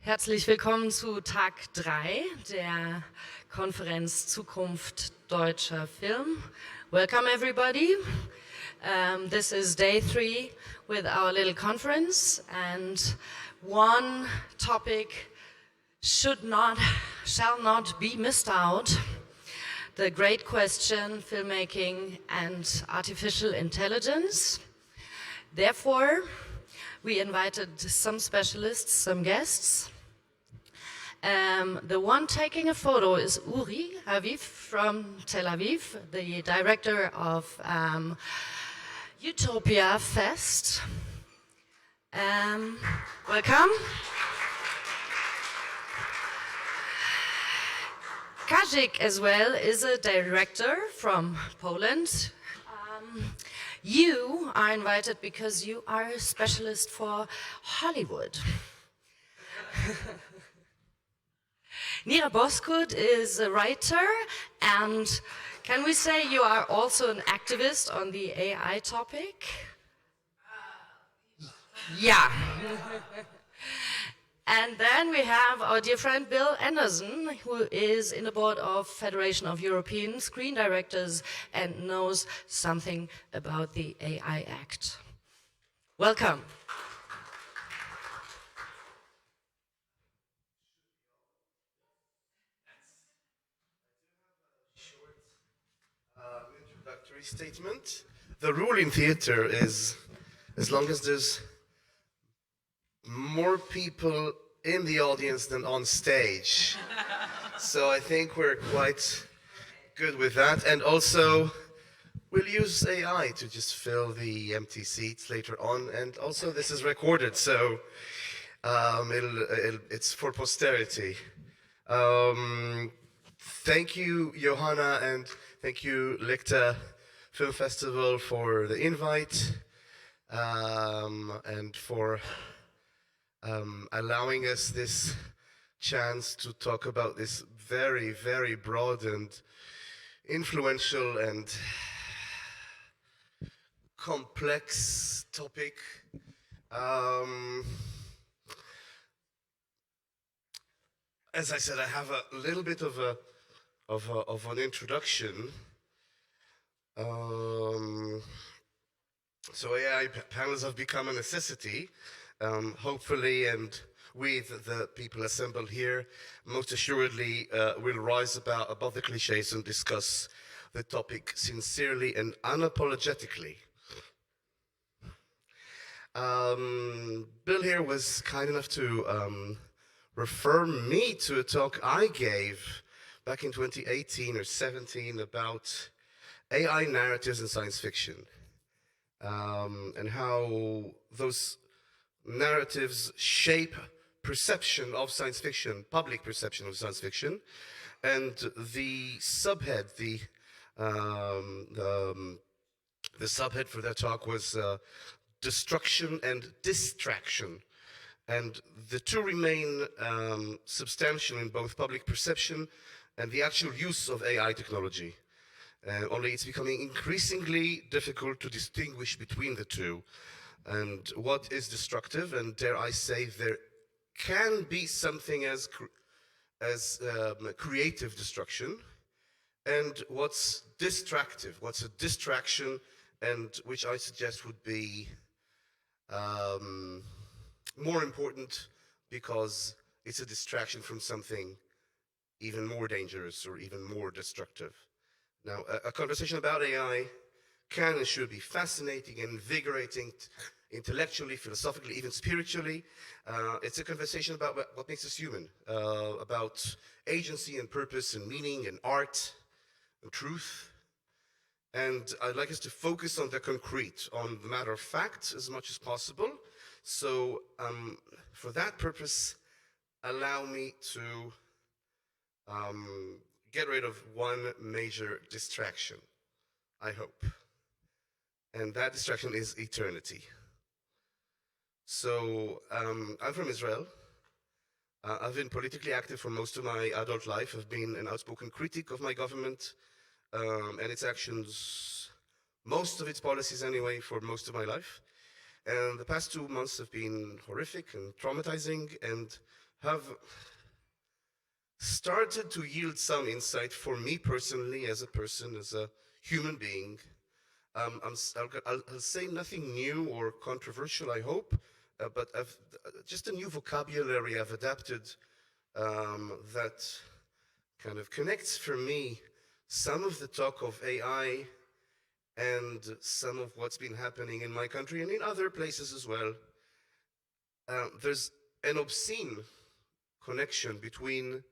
Herzlich willkommen zu Tag 3 der Konferenz Zukunft deutscher Film. Welcome everybody. This is day 3 with our little conference, and one topic shall not be missed out. The great question, filmmaking and artificial intelligence. Therefore, we invited some specialists, some guests. The one taking a photo is Aviv from Tel Aviv, the director of Utopia Fest. Welcome. Kazik as well is a director from Poland. You are invited because you are a specialist for Hollywood. Nira Bozkurt is a writer, and can we say you are also an activist on the AI topic? Yeah. And then we have our dear friend Bill Anderson, who is in the board of Federation of European Screen Directors and knows something about the AI Act. Welcome. Introductory statement. The rule in theater is, as long as there's more people in the audience than on stage. So I think we're quite good with that. And also, we'll use AI to just fill the empty seats later on. And also, this is recorded, so it's for posterity. Thank you, Johanna, and thank you, Lichter Film Festival, for the invite and for allowing us this chance to talk about this very, very broad and influential and complex topic. As I said, I have a little bit of an introduction. So AI panels have become a necessity. Hopefully, and with the people assembled here, most assuredly will rise above the cliches and discuss the topic sincerely and unapologetically. Bill here was kind enough to refer me to a talk I gave back in 2018 or 17 about AI narratives in science fiction, and how those narratives shape perception of science fiction, public perception of science fiction, and the subhead, the subhead for that talk was destruction and distraction, and the two remain substantial in both public perception and the actual use of AI technology. Only it's becoming increasingly difficult to distinguish between the two. And what is destructive, and dare I say, there can be something as creative destruction, and what's distractive, what's a distraction, and which I suggest would be more important because it's a distraction from something even more dangerous or even more destructive. Now, a conversation about AI can and should be fascinating and invigorating, intellectually, philosophically, even spiritually. It's a conversation about what makes us human, about agency and purpose and meaning and art and truth. And I'd like us to focus on the concrete, on the matter of fact as much as possible. So for that purpose, allow me to get rid of one major distraction, I hope. And that distraction is eternity. So I'm from Israel. I've been politically active for most of my adult life. I've been an outspoken critic of my government and its actions, most of its policies anyway, for most of my life. And the past 2 months have been horrific and traumatizing, and have started to yield some insight for me personally, as a person, as a human being. I'll say nothing new or controversial, I hope, but just a new vocabulary I've adapted that kind of connects for me some of the talk of AI and some of what's been happening in my country and in other places as well. There's an obscene connection between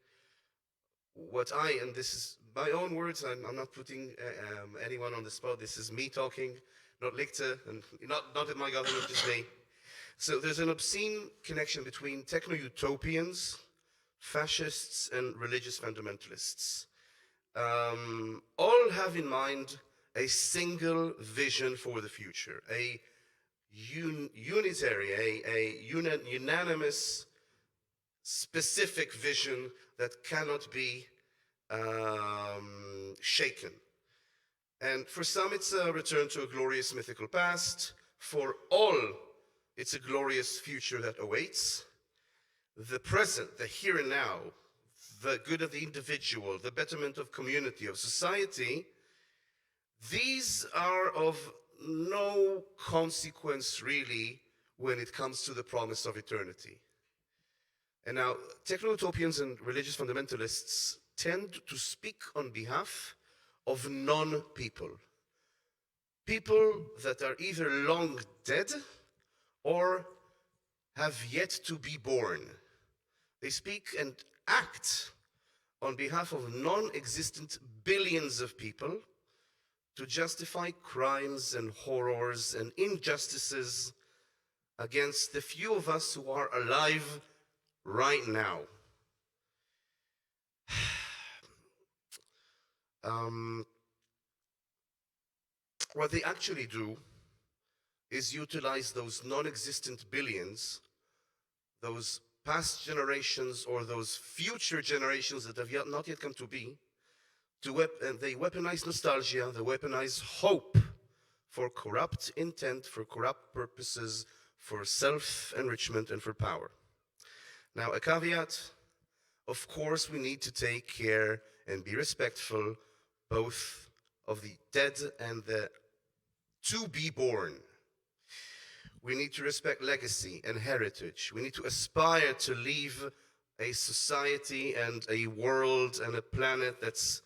what and this is my own words, I'm not putting anyone on the spot, this is me talking, not Lichter, and not in my government, just me. So there's an obscene connection between techno-utopians, fascists, and religious fundamentalists. All have in mind a single vision for the future, a unitary, unanimous, specific vision that cannot be shaken. And for some, it's a return to a glorious mythical past. For all, it's a glorious future that awaits. The present, the here and now, the good of the individual, the betterment of community, of society, these are of no consequence really when it comes to the promise of eternity. And now, techno-utopians and religious fundamentalists tend to speak on behalf of non-people. People that are either long dead or have yet to be born. They speak and act on behalf of non-existent billions of people to justify crimes and horrors and injustices against the few of us who are alive right now. What they actually do is utilize those non-existent billions, those past generations or those future generations that have not yet come to be, and they weaponize nostalgia, they weaponize hope for corrupt intent, for corrupt purposes, for self-enrichment and for power. Now, a caveat, of course, we need to take care and be respectful both of the dead and the to be born. We need to respect legacy and heritage. We need to aspire to leave a society and a world and a planet that's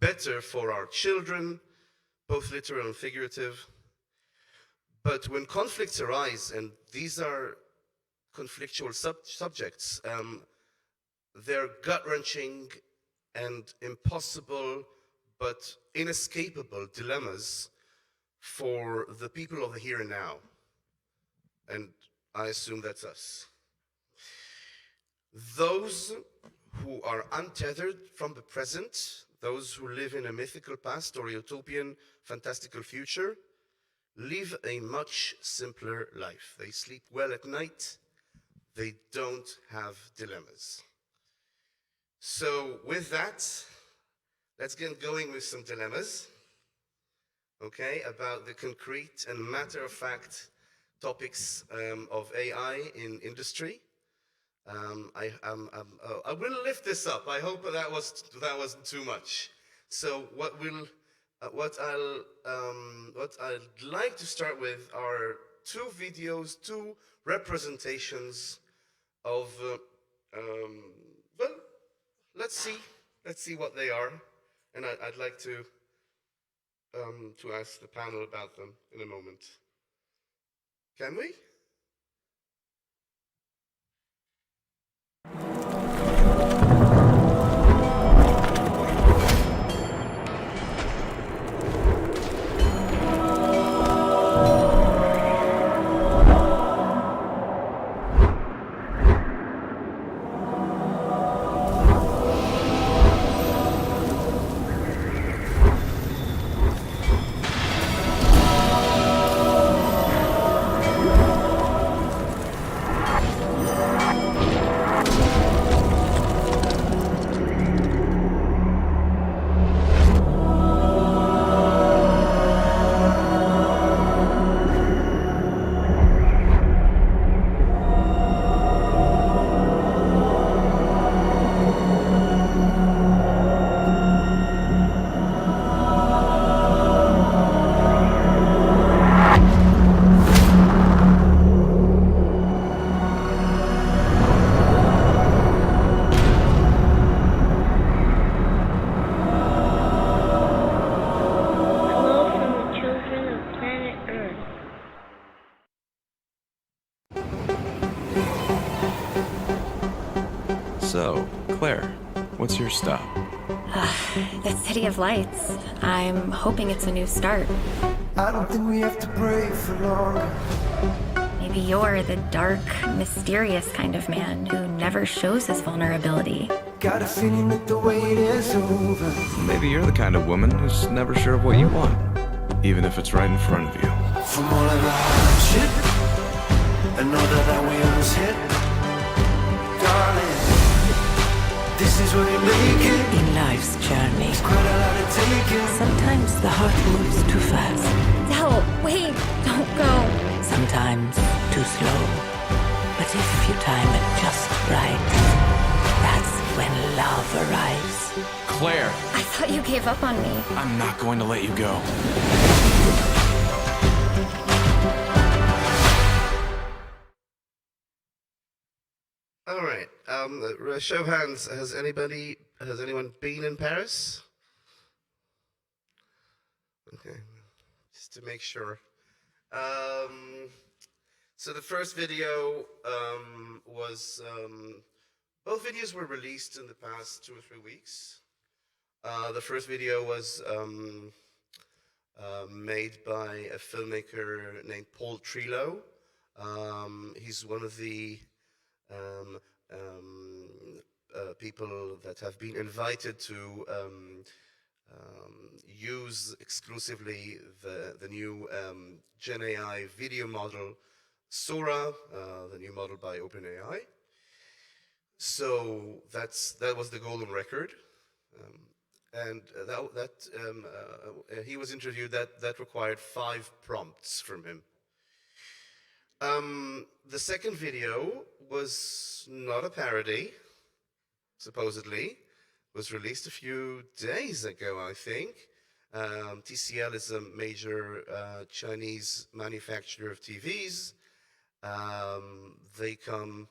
better for our children, both literal and figurative. But when conflicts arise, and these are conflictual subjects, they're gut-wrenching and impossible but inescapable dilemmas for the people of the here and now. And I assume that's us. Those who are untethered from the present, those who live in a mythical past or a utopian, fantastical future, live a much simpler life. They sleep well at night. They don't have dilemmas. So with that, let's get going with some dilemmas, okay, about the concrete and matter-of-fact topics of AI in industry. I will lift this up. I hope that wasn't too much. So what I'd like to start with are two videos, two representations of well, let's see what they are, and I'd like to ask the panel about them in a moment. Can we? So, Claire, what's your stop? The City of Lights. I'm hoping it's a new start. I don't think we have to pray for longer. Maybe you're the dark, mysterious kind of man who never shows his vulnerability. Got a feeling that the wait is over. Maybe you're the kind of woman who's never sure of what you want, even if it's right in front of you. From all of our shit, another that we almost hit. Darling, this is where you make it. In life's journey, It's quite a lot to take in. sometimes the heart moves too fast, Del, wait, don't go. sometimes too slow. But if you time it just right, that's when love arrives. Claire, I thought you gave up on me. I'm not going to let you go. All right. Show of hands. Has anyone been in Paris? Okay, just to make sure. So the first video was. Both videos were released in the past 2 or 3 weeks. The first video was made by a filmmaker named Paul Trillo. He's one of the people that have been invited to use exclusively the new Gen AI video model, Sora, the new model by OpenAI. So that was the golden record, and he was interviewed. That required 5 prompts from him. The second video was not a parody, supposedly. It was released a few days ago, I think. TCL is a major Chinese manufacturer of TVs. They come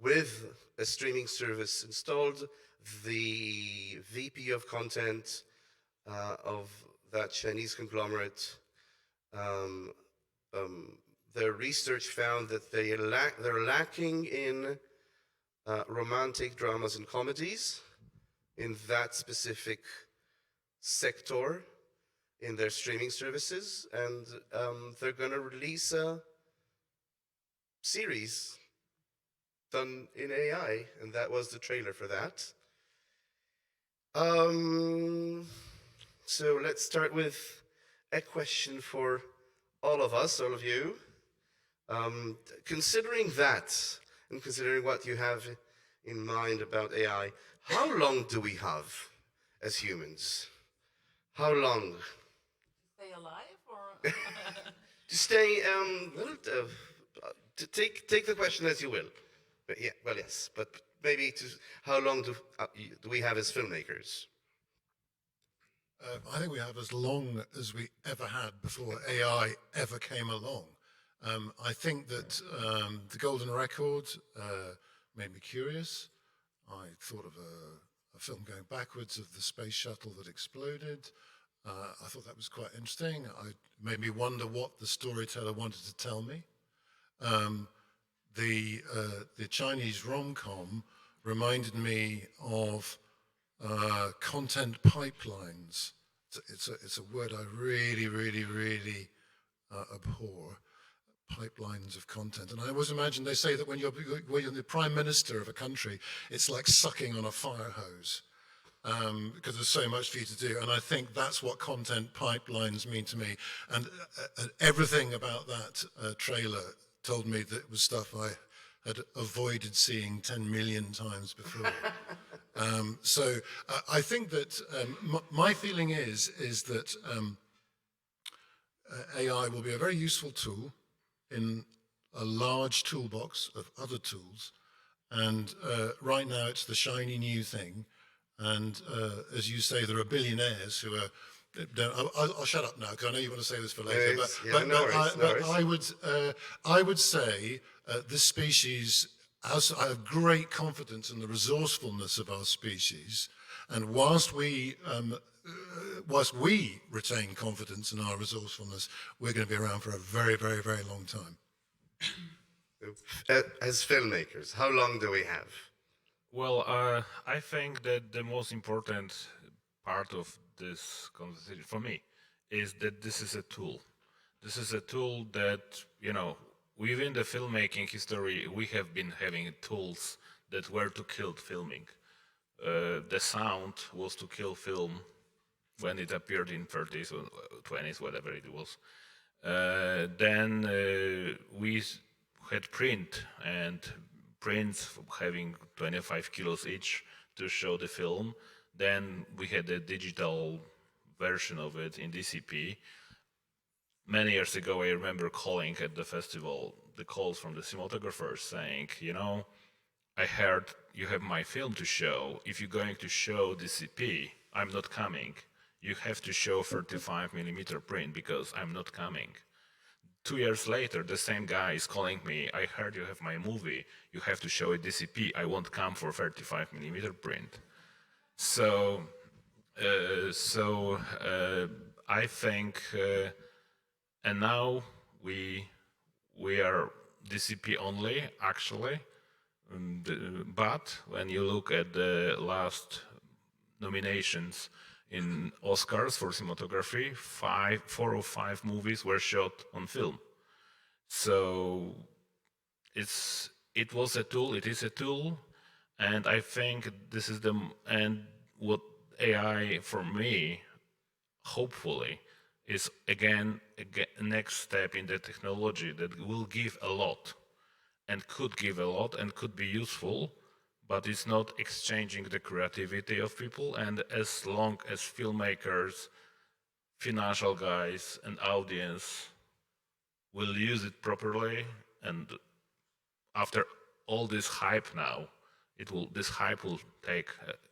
with a streaming service installed. The VP of content of that Chinese conglomerate, their research found that they're lacking in romantic dramas and comedies in that specific sector in their streaming services, and they're going to release a series done in AI, and that was the trailer for that. So let's start with a question for all of us, all of you. Considering that, and considering what you have in mind about AI, how long do we have as humans? How long? Stay alive, or To stay, to take the question as you will. But yeah, well, yes, but maybe how long do we have as filmmakers? I think we have as long as we ever had before AI ever came along. I think that the golden record made me curious. I thought of a film going backwards of the space shuttle that exploded. I thought that was quite interesting. It made me wonder what the storyteller wanted to tell me. The Chinese rom-com reminded me of content pipelines. It's a word I really, really, really abhor. Pipelines of content. And I always imagine they say that when you're the prime minister of a country, it's like sucking on a fire hose because there's so much for you to do. And I think that's what content pipelines mean to me. And everything about that trailer told me that it was stuff I had avoided seeing 10 million times before. So I think that my feeling is that AI will be a very useful tool in a large toolbox of other tools. And right now it's the shiny new thing. And as you say, there are billionaires who are, I'll shut up now because I know you want to say this for later. I would say this species, I have great confidence in the resourcefulness of our species. And whilst we retain confidence in our resourcefulness, we're going to be around for a very, very, very long time. As filmmakers, how long do we have? Well, I think that the most important part of this conversation for me is that this is a tool. This is a tool that, within the filmmaking history, we have been having tools that were to kill filming. The sound was to kill film when it appeared in 30s or 20s, whatever it was. Then we had print, and prints having 25 kilos each to show the film. Then we had a digital version of it in DCP. Many years ago, I remember calling at the festival the calls from the cinematographers saying, I heard you have my film to show. If you're going to show DCP, I'm not coming. You have to show 35mm print because I'm not coming. 2 years later, the same guy is calling me, I heard you have my movie. You have to show it DCP. I won't come for 35mm print. So I think, and now we are DCP only, actually. But when you look at the last nominations in Oscars for cinematography, 4 or 5 movies were shot on film. So it was a tool, it is a tool, and I think this is what AI for me, hopefully, is again a next step in the technology that will give a lot and could give a lot and could be useful, but it's not exchanging the creativity of people. And as long as filmmakers, financial guys, and audience will use it properly, and after all this hype now, this hype will take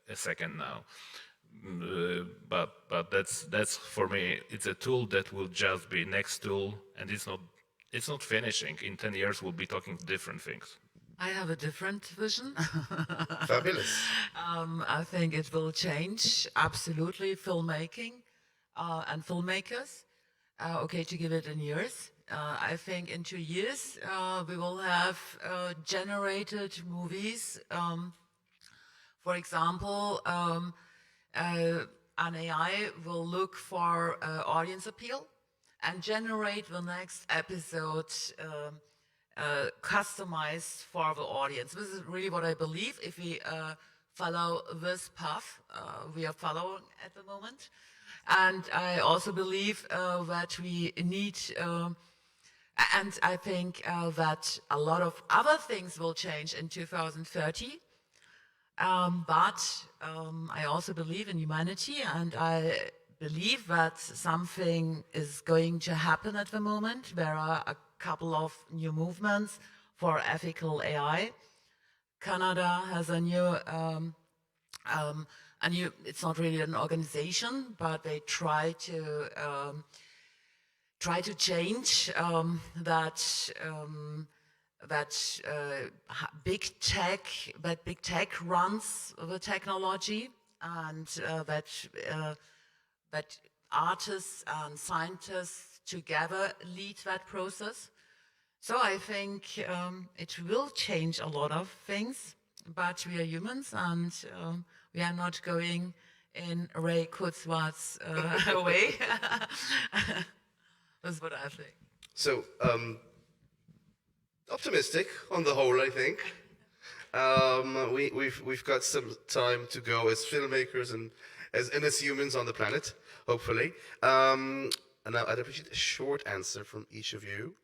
a second now. But that's for me. It's a tool that will just be next tool, and it's not finishing. In 10 years, we'll be talking different things. I have a different vision. Fabulous. I think it will change absolutely filmmaking and filmmakers. Okay, to give it in years. I think in 2 years we will have generated movies. For example, an AI will look for audience appeal and generate the next episode customized for the audience. This is really what I believe if we follow this path we are following at the moment. And I also believe that we need, and I think that a lot of other things will change in 2030. But I also believe in humanity, and I believe that something is going to happen at the moment. There are a couple of new movements for ethical AI. Canada has a new, it's not really an organization, but they try to change that big tech runs the technology, and that artists and scientists together lead that process. So I think it will change a lot of things, but we are humans, and we are not going in Ray Kurzweil's way. That's what I think. So, optimistic on the whole, I think. We've got some time to go as filmmakers and as humans on the planet, hopefully. And now I'd appreciate a short answer from each of you,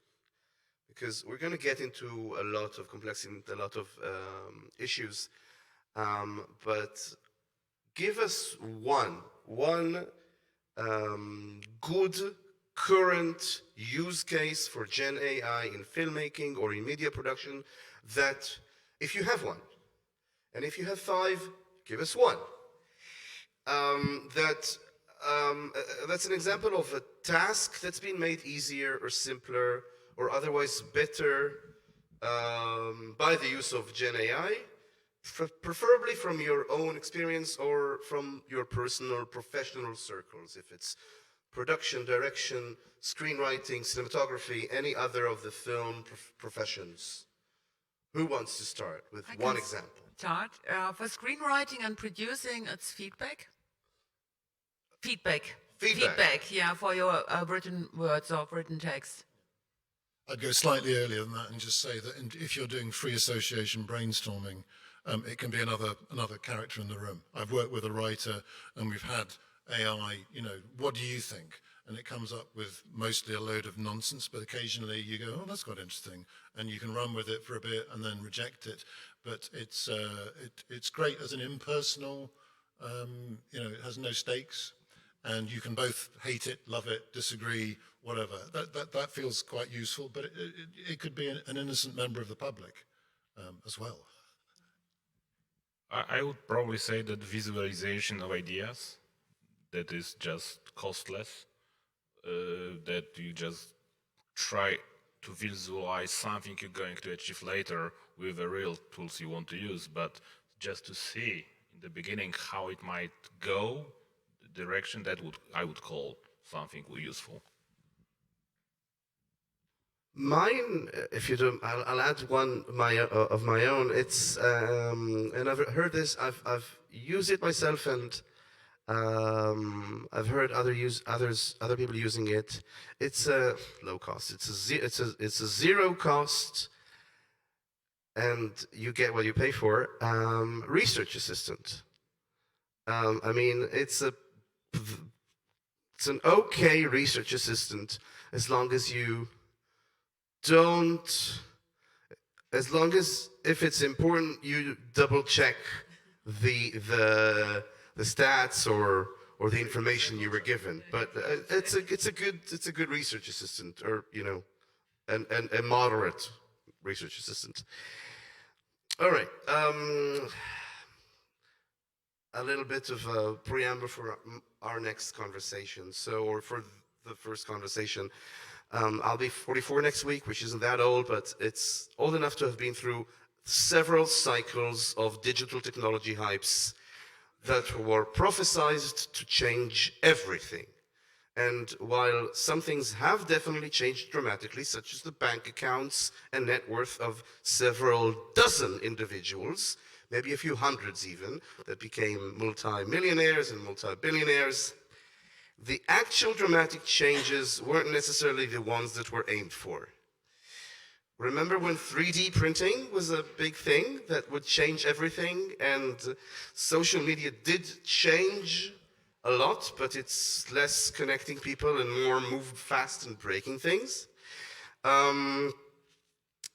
because we're going to get into a lot of complexity, a lot of issues. But give us one good current use case for Gen AI in filmmaking or in media production that, if you have one, and if you have 5, give us one. That's an example of a task that's been made easier or simpler or otherwise better by the use of Gen AI, preferably from your own experience or from your personal professional circles, if it's production, direction, screenwriting, cinematography, any other of the film professions. Who wants to start with I one can example? Start. For screenwriting and producing, it's feedback. Feedback. Feedback. Yeah, for your written words or written text. I'd go slightly earlier than that and just say that if you're doing free association brainstorming, it can be another character in the room. I've worked with a writer and we've had AI, what do you think? And it comes up with mostly a load of nonsense, but occasionally you go, oh, that's quite interesting. And you can run with it for a bit and then reject it. But it's great as an impersonal, it has no stakes. And you can both hate it, love it, disagree, whatever. That feels quite useful, but it could be an innocent member of the public as well. I would probably say that visualization of ideas, that is just costless, that you just try to visualize something you're going to achieve later with the real tools you want to use, but just to see in the beginning how it might go, the direction I would call something useful. Mine, if you don't, I'll add one of my own. It's and I've heard this. I've used it myself, and I've heard other people using it. It's low cost. It's a zero cost, and you get what you pay for. Research assistant. I mean, it's an okay research assistant as long as you as long as if it's important, you double check the stats or the information you were given. But it's a good research assistant, or a moderate research assistant. All right. A little bit of a preamble for our next conversation. Or for the first conversation. I'll be 44 next week, which isn't that old, but it's old enough to have been through several cycles of digital technology hypes that were prophesized to change everything. And while some things have definitely changed dramatically, such as the bank accounts and net worth of several dozen individuals, maybe a few hundreds even, that became multi-millionaires and multi-billionaires, the actual dramatic changes weren't necessarily the ones that were aimed for. Remember when 3D printing was a big thing that would change everything, and social media did change a lot, but it's less connecting people and more move fast and breaking things. And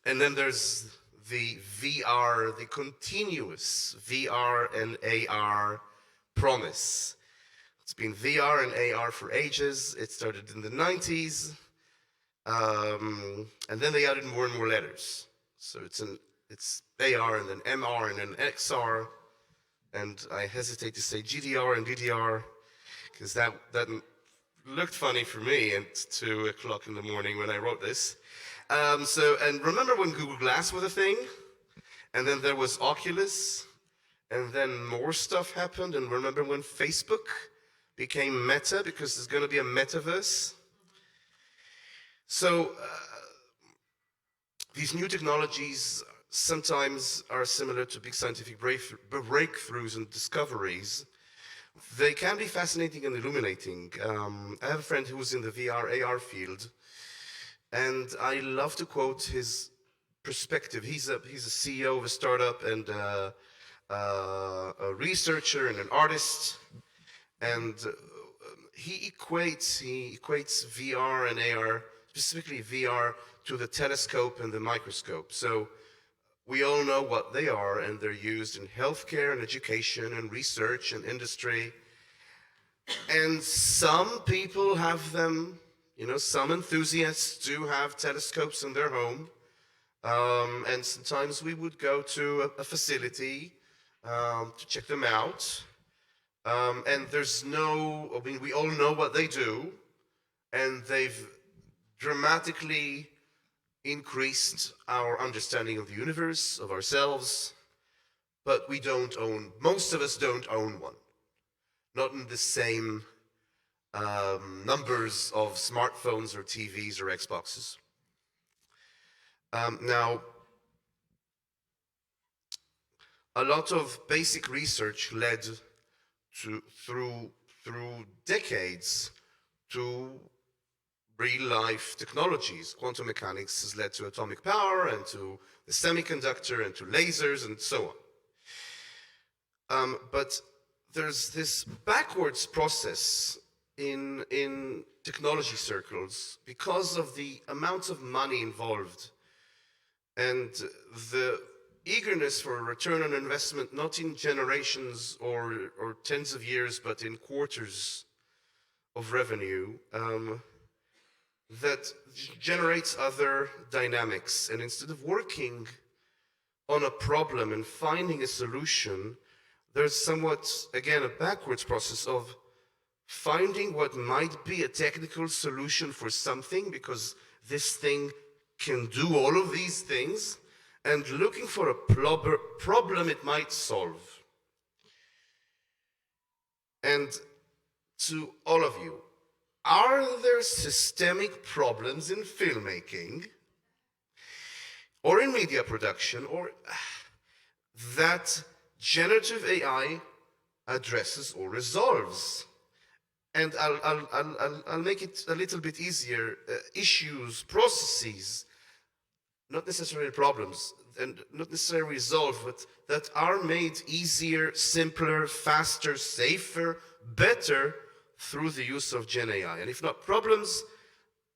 then there's the VR, the continuous VR and AR promise. It's been VR and AR for ages. It started in the 90s. And then they added more and more letters. So it's AR and then MR and then XR. And I hesitate to say GDR and DDR because that looked funny for me at 2 o'clock in the morning when I wrote this. And remember when Google Glass was a thing? And then there was Oculus. And then more stuff happened. And remember when Facebook became Meta, because there's going to be a metaverse. So these new technologies sometimes are similar to big scientific breakthroughs and discoveries. They can be fascinating and illuminating. I have a friend who's in the VR, AR field, and I love to quote his perspective. He's a CEO of a startup and a researcher and an artist. And he equates VR and AR, specifically VR, to the telescope and the microscope. So we all know what they are, and they're used in healthcare and education and research and industry. And some people have them, some enthusiasts do have telescopes in their home. And sometimes we would go to a facility to check them out. And we all know what they do, and they've dramatically increased our understanding of the universe, of ourselves, but most of us don't own one. Not in the same numbers of smartphones or TVs or Xboxes. Now, a lot of basic research led to through decades to real-life technologies. Quantum mechanics has led to atomic power and to the semiconductor and to lasers and so on. But there's this backwards process in technology circles because of the amount of money involved and the eagerness for a return on investment, not in generations or tens of years, but in quarters of revenue, that generates other dynamics. And instead of working on a problem and finding a solution, there's somewhat, again, a backwards process of finding what might be a technical solution for something, because this thing can do all of these things, and looking for a problem it might solve. And to all of you, are there systemic problems in filmmaking or in media production or that generative AI addresses or resolves? And I'll make it a little bit easier. Issues, processes, not necessarily problems, and not necessarily resolved, but that are made easier, simpler, faster, safer, better through the use of Gen AI. And if not problems,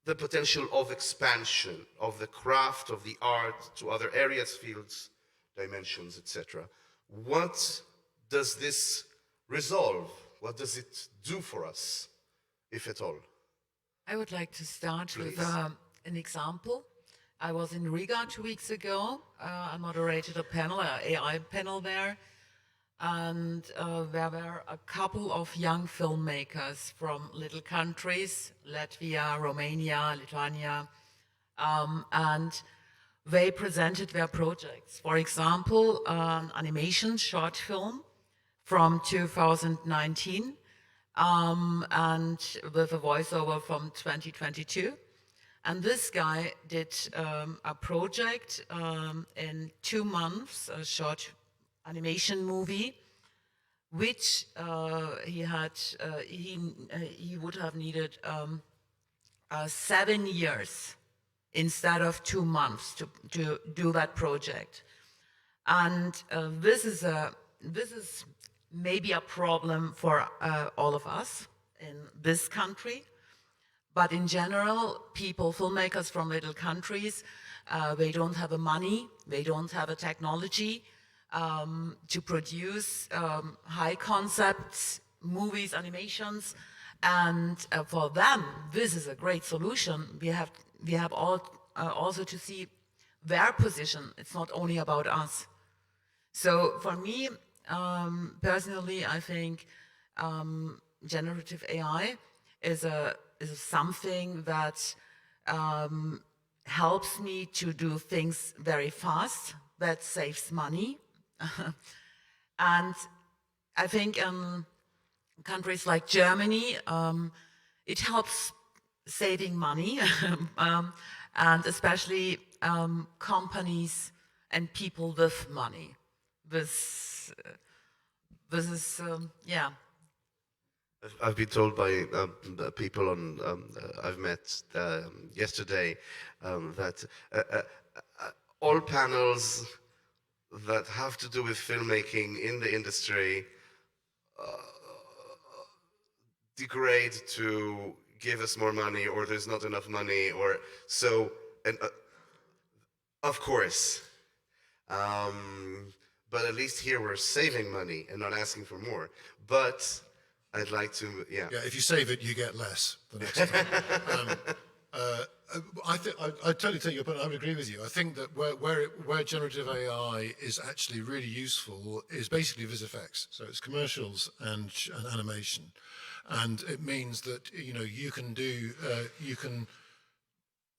the potential of expansion of the craft, of the art, to other areas, fields, dimensions, etc. What does this resolve? What does it do for us, if at all? I would like to start with an example. I was in Riga 2 weeks ago. I moderated a panel, an AI panel there. And there were a couple of young filmmakers from little countries, Latvia, Romania, Lithuania, and they presented their projects. For example, an animation short film from 2019, and with a voiceover from 2022. And this guy did a project in 2 months, a short animation movie, which he would have needed 7 years instead of 2 months to do that project. And this is maybe a problem for all of us in this country, but in general, filmmakers from little countries, they don't have the money, they don't have the technology to produce high concepts, movies, animations, and for them, this is a great solution. We have also to see their position. It's not only about us. So for me, personally, I think generative AI is something that helps me to do things very fast, that saves money. And I think in countries like Germany, it helps saving money, and especially companies and people with money. This is, yeah. I've been told by people I've met yesterday that all panels that have to do with filmmaking in the industry degrade to give us more money, or there's not enough money, or so. And of course, but at least here we're saving money and not asking for more. But I'd like to, yeah. Yeah, if you save it, you get less the next time. I totally take your point. I would agree with you. I think that where generative AI is actually really useful is basically VisFX. So it's commercials and animation, and it means that you can do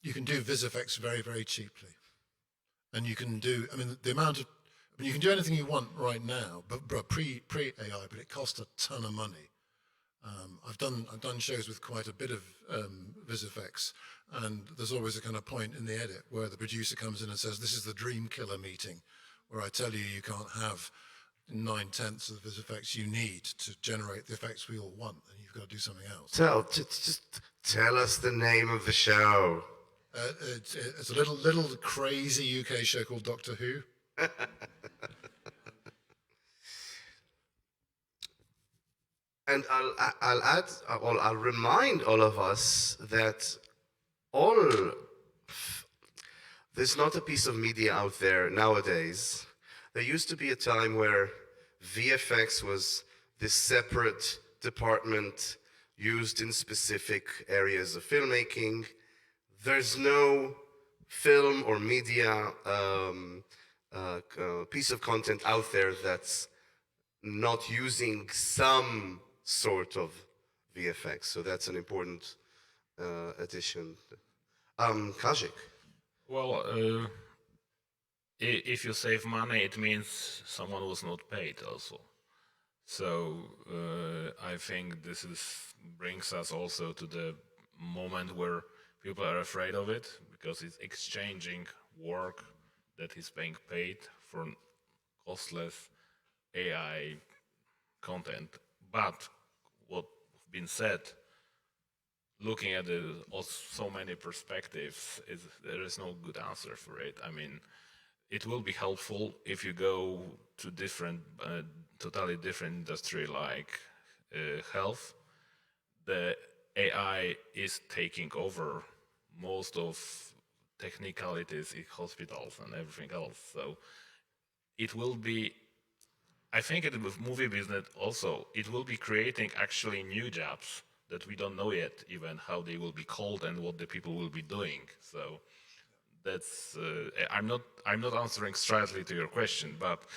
VisFX very, very cheaply, and you can do. I mean, you can do anything you want right now, but pre AI, but it costs a ton of money. I've done shows with quite a bit of VisFX, and there's always a kind of point in the edit where the producer comes in and says, "This is the dream killer meeting, where I tell you you can't have 9/10 of the effects you need to generate the effects we all want, and you've got to do something else. Just tell us the name of the show. It's a little crazy UK show called Doctor Who. And I'll remind all of us that there's not a piece of media out there nowadays. There used to be a time where VFX was this separate department used in specific areas of filmmaking. There's no film or media piece of content out there that's not using some sort of VFX. So that's an important addition. Kazik. Well, if you save money, it means someone was not paid also. So I think this brings us also to the moment where people are afraid of it, because it's exchanging work that is being paid for costless AI content. But what's been said, looking at it so many perspectives, there is no good answer for it. I mean, it will be helpful if you go to different, totally different industry like health. The AI is taking over most of technicalities in hospitals and everything else. So it will be, I think in the movie business also, it will be creating actually new jobs that we don't know yet even how they will be called and what the people will be doing. So that's, I'm not answering straightly to your question, but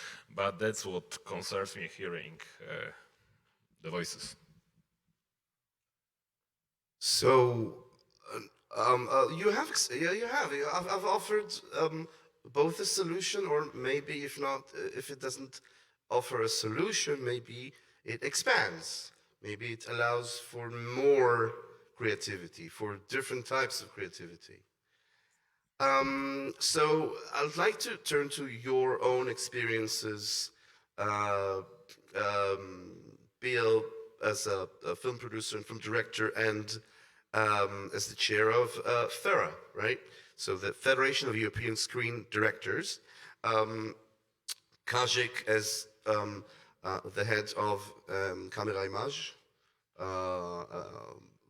that's what concerns me hearing the voices. So I've offered both a solution, or maybe if not, if it doesn't offer a solution, maybe it expands. Maybe it allows for more creativity, for different types of creativity. So I'd like to turn to your own experiences, Bill, as a film producer and film director, and as the chair of FERA, right? So the Federation of European Screen Directors. Kazik as the head of Camera Image,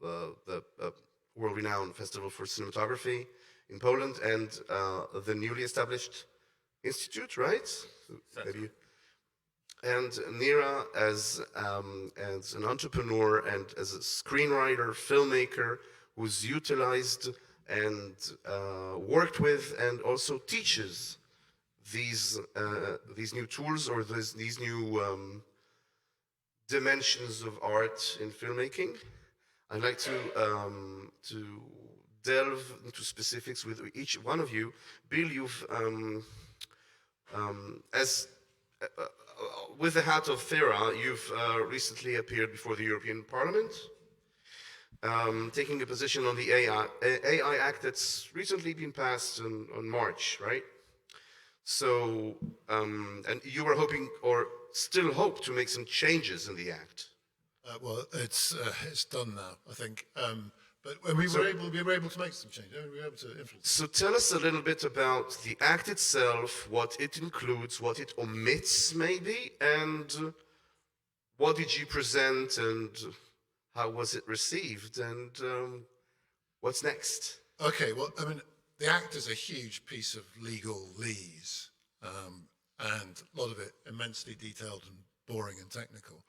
the world-renowned festival for cinematography in Poland, and the newly established institute, right? Maybe. And Nira as an entrepreneur and as a screenwriter, filmmaker, who's utilized and worked with and also teaches these new tools or these new dimensions of art in filmmaking. I'd like to delve into specifics with each one of you. Bill, you've with the hat of FERA, you've recently appeared before the European Parliament, taking a position on the AI Act that's recently been passed on March, right? So, and you were hoping, or still hope, to make some changes in the Act. Well, it's done now, I think. But when we were able to make some changes. We were able to influence. So tell us a little bit about the Act itself, what it includes, what it omits, maybe, and what did you present, and how was it received, and what's next? Okay, well, I mean, the Act is a huge piece of legalese, and a lot of it immensely detailed and boring and technical.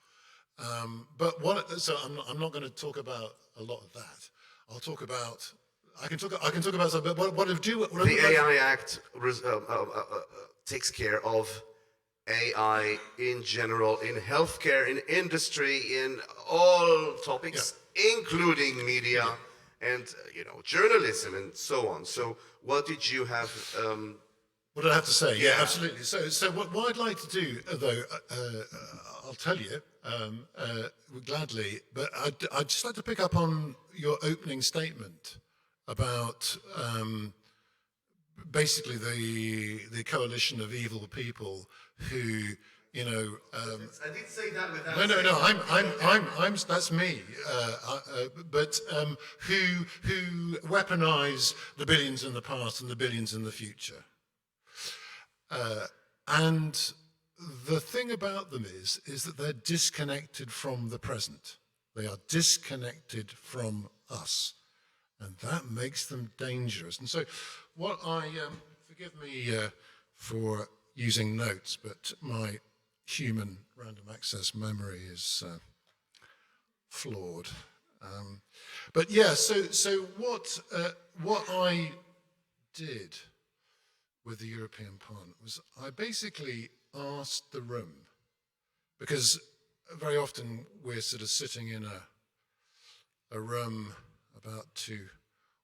So I'm not going to talk about a lot of that. I'll talk about. I can talk about something. But what the AI Act takes care of AI in general, in healthcare, in industry, in all topics, including media and journalism and so on. So what did you have? What did I have to say? Yeah, absolutely. So what I'd like to do, though, I'll tell you gladly, but I'd just like to pick up on your opening statement about basically the coalition of evil people who you know. I did say that without. No. That's me. But who weaponize the billions in the past and the billions in the future. And the thing about them is that they're disconnected from the present. They are disconnected from us. And that makes them dangerous. And so what forgive me for using notes, but my human random access memory is flawed. But yeah, so what I did with the European Parliament was I basically asked the room, because very often we're sort of sitting in a room about to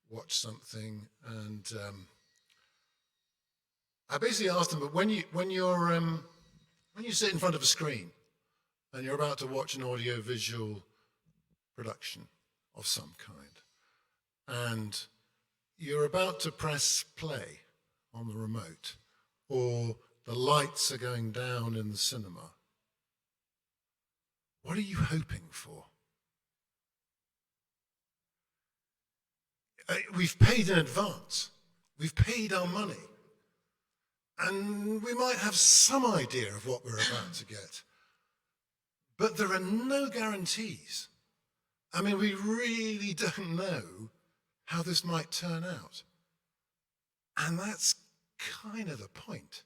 watch something, and I basically asked them, but when you sit in front of a screen and you're about to watch an audio-visual production of some kind, and you're about to press play on the remote, or the lights are going down in the cinema, what are you hoping for? We've paid in advance. We've paid our money. And we might have some idea of what we're about to get. But there are no guarantees. I mean, we really don't know how this might turn out. And that's kind of the point.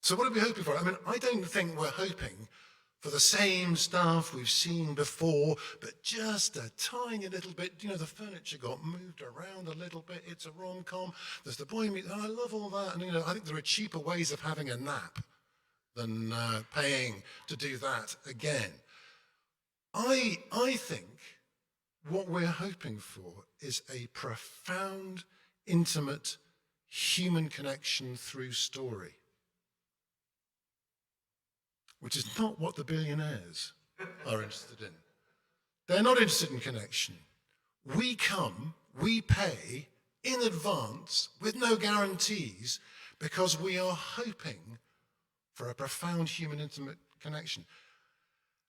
So what are we hoping for? I mean, I don't think we're hoping for the same stuff we've seen before, but just a tiny little bit. You know, the furniture got moved around a little bit. It's a rom-com. There's the boy meet. I love all that. And, you know, I think there are cheaper ways of having a nap than paying to do that again. I think what we're hoping for is a profound, intimate human connection through story, which is not what the billionaires are interested in. They're not interested in connection. We come, we pay in advance with no guarantees because we are hoping for a profound human intimate connection.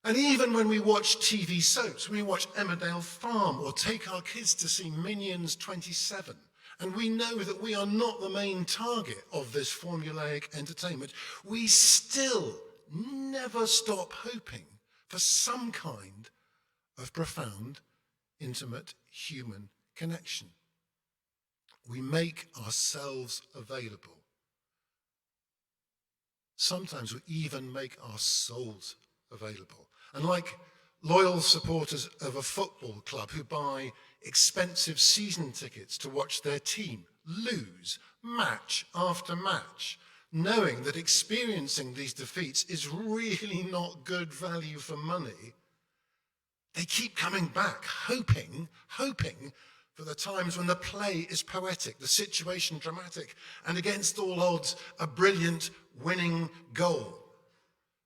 And even when we watch TV soaps, when we watch Emmerdale Farm or take our kids to see Minions 27, and we know that we are not the main target of this formulaic entertainment, we still never stop hoping for some kind of profound, intimate human connection. We make ourselves available. Sometimes we even make our souls available. And like loyal supporters of a football club who buy expensive season tickets to watch their team lose match after match, knowing that experiencing these defeats is really not good value for money, they keep coming back, hoping for the times when the play is poetic, the situation dramatic, and against all odds, a brilliant winning goal.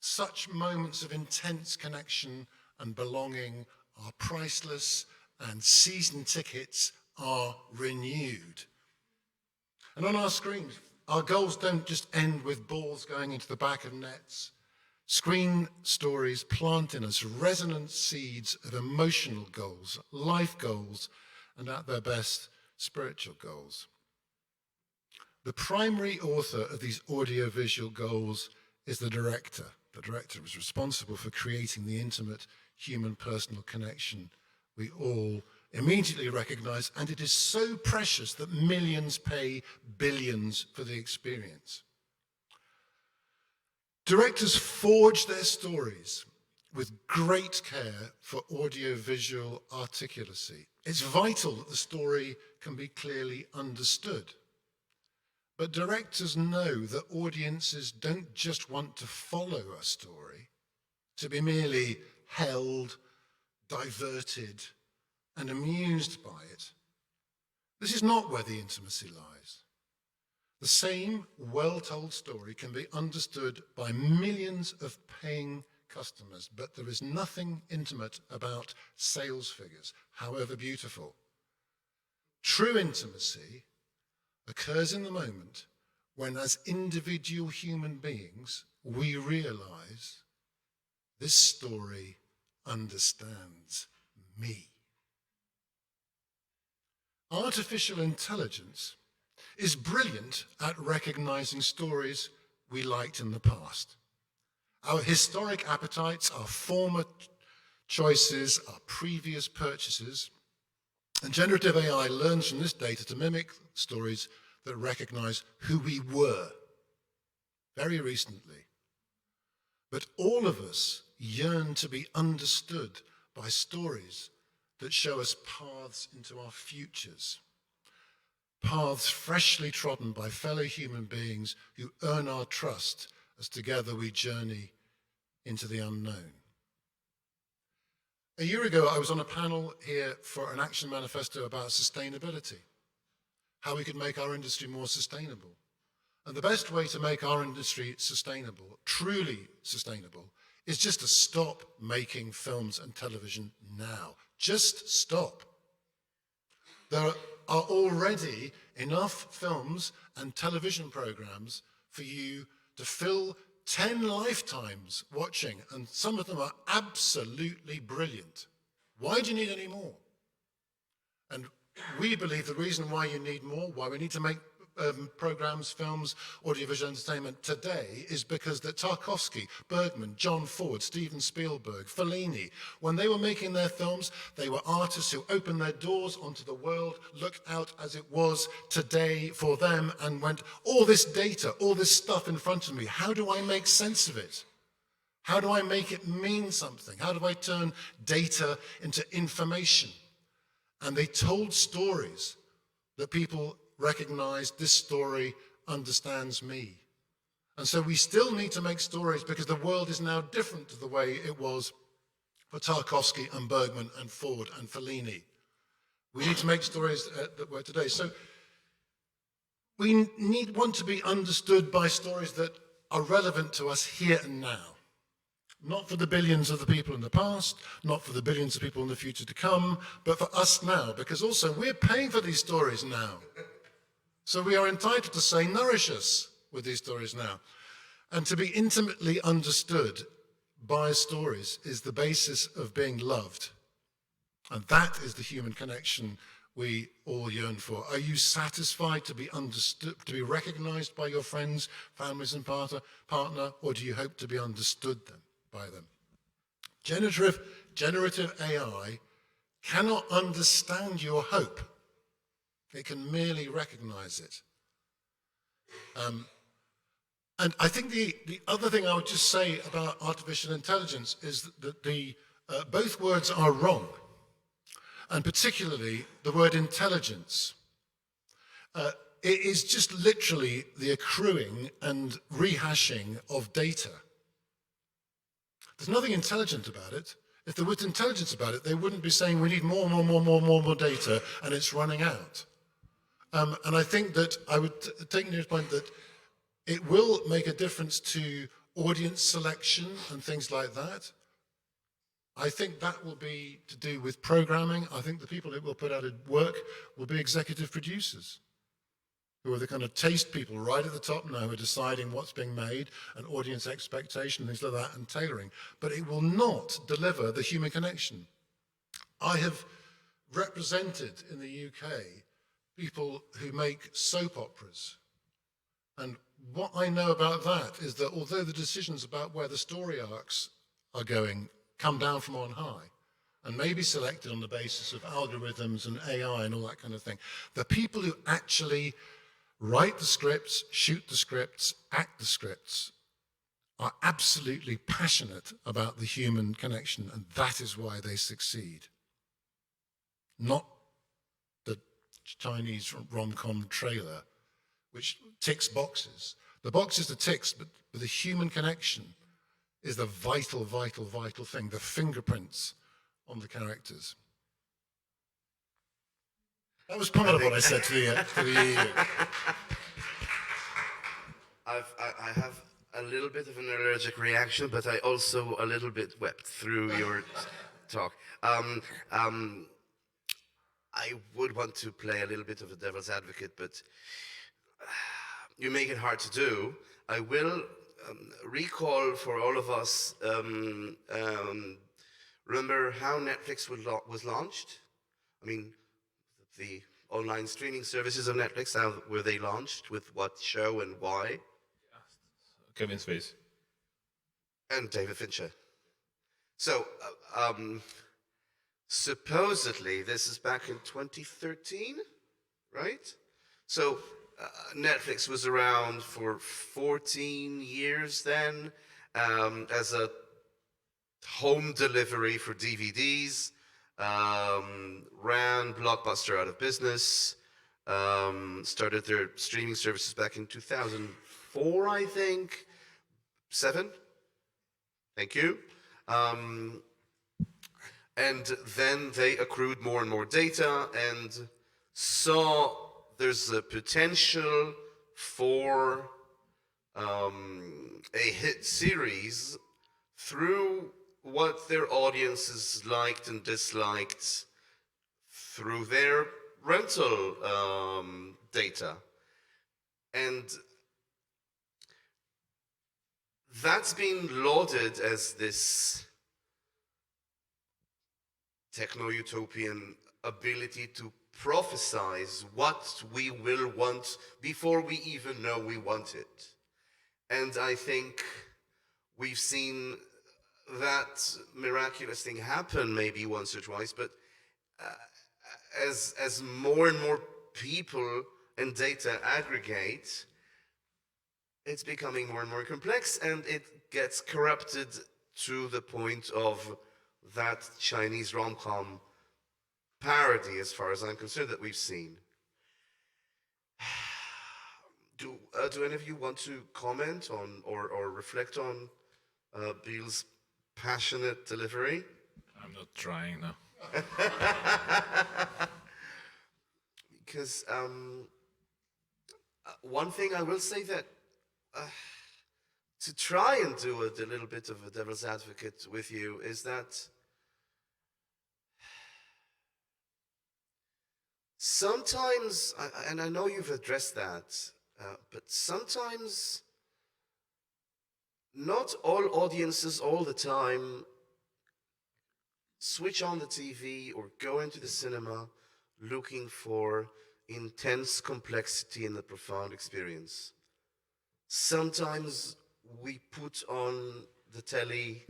Such moments of intense connection and belonging are priceless, and season tickets are renewed. And on our screens, our goals don't just end with balls going into the back of nets. Screen stories plant in us resonant seeds of emotional goals, life goals, and at their best, spiritual goals. The primary author of these audiovisual goals is the director. The director is responsible for creating the intimate human personal connection we all immediately recognize, and it is so precious that millions pay billions for the experience. Directors forge their stories with great care for audiovisual articulacy. It's vital that the story can be clearly understood. But directors know that audiences don't just want to follow a story, to be merely held, diverted, and amused by it. This is not where the intimacy lies. The same well-told story can be understood by millions of paying customers, but there is nothing intimate about sales figures, however beautiful. True intimacy occurs in the moment when, as individual human beings, we realize this story understands me. Artificial intelligence is brilliant at recognizing stories we liked in the past. Our historic appetites, our former choices, our previous purchases, and generative AI learns from this data to mimic stories that recognize who we were very recently. But all of us yearn to be understood by stories that show us paths into our futures, paths freshly trodden by fellow human beings who earn our trust as together we journey into the unknown. A year ago, I was on a panel here for an action manifesto about sustainability, how we could make our industry more sustainable. And the best way to make our industry sustainable, truly sustainable, is just to stop making films and television now. Just stop. There are already enough films and television programs for you to fill 10 lifetimes watching, and some of them are absolutely brilliant. Why do you need any more? And we believe the reason why you need more, why we need to make programs, films, audiovisual entertainment today is because that Tarkovsky, Bergman, John Ford, Steven Spielberg, Fellini, when they were making their films, they were artists who opened their doors onto the world, looked out as it was today for them and went, all this data, all this stuff in front of me, how do I make sense of it? How do I make it mean something? How do I turn data into information? And they told stories that people recognized, this story understands me. And so we still need to make stories because the world is now different to the way it was for Tarkovsky and Bergman and Ford and Fellini. We need to make stories that were today. So we want to be understood by stories that are relevant to us here and now. Not for the billions of the people in the past, not for the billions of people in the future to come, but for us now, because also we're paying for these stories now. So we are entitled to say, nourish us with these stories now. And to be intimately understood by stories is the basis of being loved. And that is the human connection we all yearn for. Are you satisfied to be understood, to be recognized by your friends, families, and partner, or do you hope to be understood by them? Generative AI cannot understand your hope. It can merely recognize it. And I think the other thing I would just say about artificial intelligence is that both words are wrong, and particularly the word intelligence. It is just literally the accruing and rehashing of data. There's nothing intelligent about it. If there was intelligence about it, they wouldn't be saying we need more data and it's running out. And I think that I would take Nira's point that it will make a difference to audience selection and things like that. I think that will be to do with programming. I think the people it will put out at work will be executive producers, who are the kind of taste people right at the top now who are deciding what's being made and audience expectation, things like that, and tailoring. But it will not deliver the human connection. I have represented in the UK people who make soap operas. And what I know about that is that although the decisions about where the story arcs are going come down from on high and may be selected on the basis of algorithms and AI and all that kind of thing, the people who actually write the scripts, shoot the scripts, act the scripts are absolutely passionate about the human connection, and that is why they succeed. Not the Chinese rom-com trailer, which ticks boxes. The boxes are ticks, but the human connection is the vital thing, the fingerprints on the characters. That was part of what I said to the EU. I have a little bit of an allergic reaction, but I also a little bit wept through your talk. I would want to play a little bit of a devil's advocate, but you make it hard to do. I will recall for all of us, remember how Netflix was launched? I mean, the online streaming services of Netflix, how were they launched, with what show and why? Kevin Spacey. And David Fincher. So, supposedly, this is back in 2013, right? So, Netflix was around for 14 years then, as a home delivery for DVDs, ran Blockbuster out of business, started their streaming services back in 2004, I think, 7. Thank you. And then they accrued more and more data and saw there's a potential for a hit series through what their audiences liked and disliked through their rental data. And that's been lauded as this techno-utopian ability to prophesize what we will want before we even know we want it. And I think we've seen that miraculous thing happen maybe once or twice, but as more and more people and data aggregate, it's becoming more and more complex, and it gets corrupted to the point of that Chinese rom-com parody, as far as I'm concerned, that we've seen. Do any of you want to comment on or reflect on Bill's passionate delivery? I'm not trying now. Because one thing I will say that to try and do a little bit of a devil's advocate with you is that sometimes, and I know you've addressed that, but sometimes not all audiences all the time switch on the TV or go into the cinema looking for intense complexity and a profound experience. Sometimes we put on the telly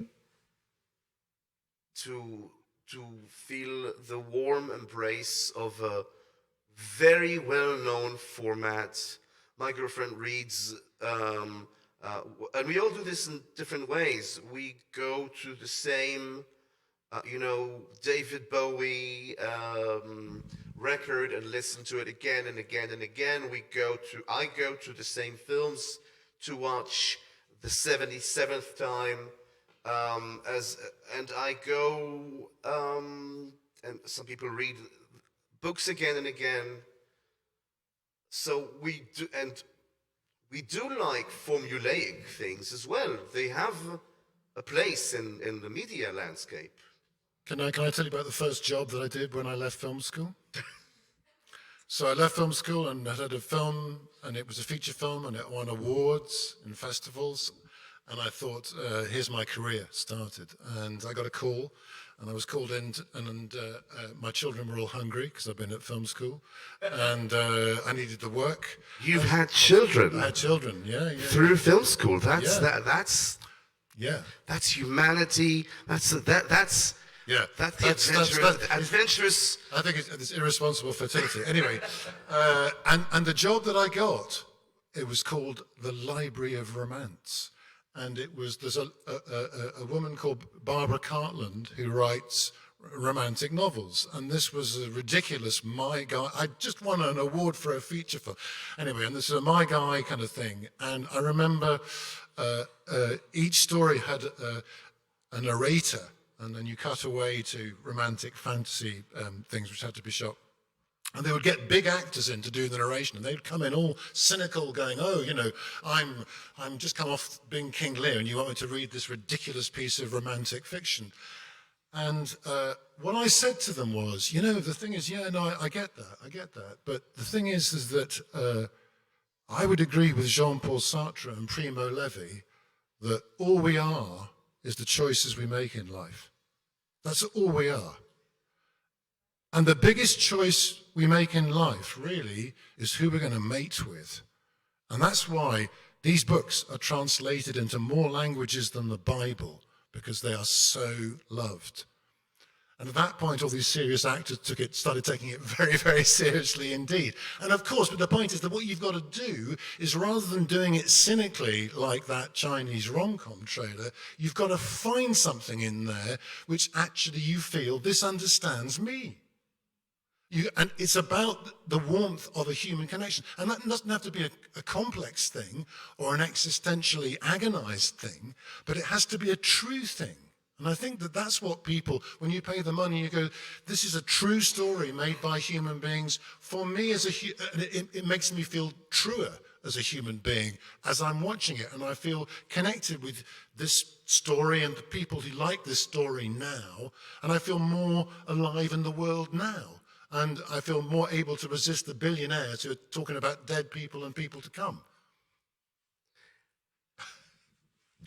to feel the warm embrace of a very well-known format. My girlfriend reads, and we all do this in different ways. We go to the same, David Bowie record and listen to it again and again and again. I go to the same films to watch the 77th time, and I go, and some people read books again and again. So we do like formulaic things as well. They have a place in the media landscape. Can I tell you about the first job that I did when I left film school? So I left film school and I had a film, and it was a feature film, and it won awards in festivals. And I thought, here's my career started. And I got a call, and I was called in, and my children were all hungry because I've been at film school, and I needed the work. You've had children? I had children, yeah. Through film school. That's humanity. That's adventurous. I think it's irresponsible fertility. Anyway, and the job that I got, it was called the Library of Romance. And there's a woman called Barbara Cartland who writes romantic novels. And this was a ridiculous My Guy. I just won an award for a feature film. Anyway, and this is a My Guy kind of thing. And I remember each story had a narrator, and then you cut away to romantic fantasy things which had to be shot. And they would get big actors in to do the narration, and they'd come in all cynical, going, "Oh, I'm just come off being King Lear, and you want me to read this ridiculous piece of romantic fiction." And what I said to them was, the thing is, I get that. But the thing is that I would agree with Jean-Paul Sartre and Primo Levi that all we are is the choices we make in life. That's all we are. And the biggest choice we make in life, really, is who we're going to mate with. And that's why these books are translated into more languages than the Bible, because they are so loved. And at that point, all these serious actors started taking it very, very seriously indeed. And of course, but the point is that what you've got to do is, rather than doing it cynically like that Chinese rom-com trailer, you've got to find something in there which actually you feel, this understands me. And it's about the warmth of a human connection. And that doesn't have to be a complex thing or an existentially agonized thing, but it has to be a true thing. And I think that that's what people, when you pay the money, you go, this is a true story made by human beings. For me, it makes me feel truer as a human being as I'm watching it. And I feel connected with this story and the people who like this story now. And I feel more alive in the world now. And I feel more able to resist the billionaires who are talking about dead people and people to come.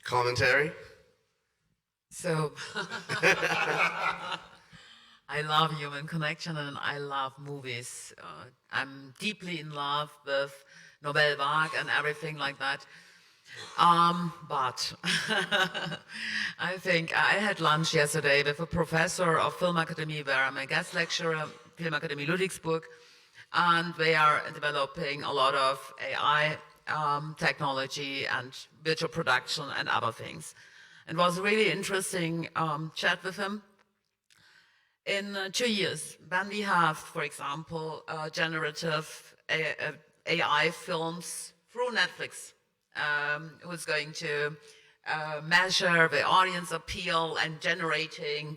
Commentary? So, I love human connection and I love movies. I'm deeply in love with Nouvelle Vague and everything like that. But I think I had lunch yesterday with a professor of Film Academy where I'm a guest lecturer, Film Academy Ludwigsburg, and they are developing a lot of AI technology and virtual production and other things. It was a really interesting chat with him. In 2 years, when we have, for example, generative AI films through Netflix, who's going to measure the audience appeal and generating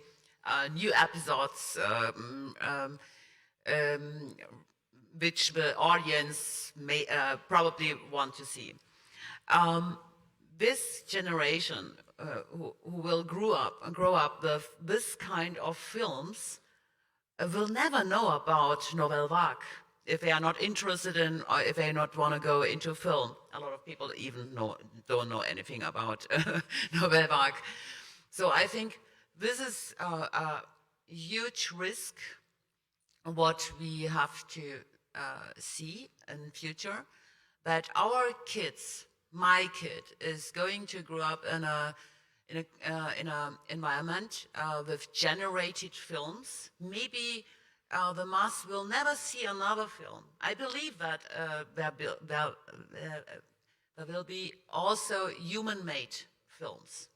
new episodes which the audience may probably want to see. This generation who will grow up with this kind of films will never know about Nouvelle Vague if they are not interested in, or if they not want to go into film. A lot of people even don't know anything about Nouvelle Vague. So I think this is a huge risk what we have to see in future, that our kids, my kid, is going to grow up in a environment with generated films. Maybe the mass will never see another film. I believe that there will be also human-made films.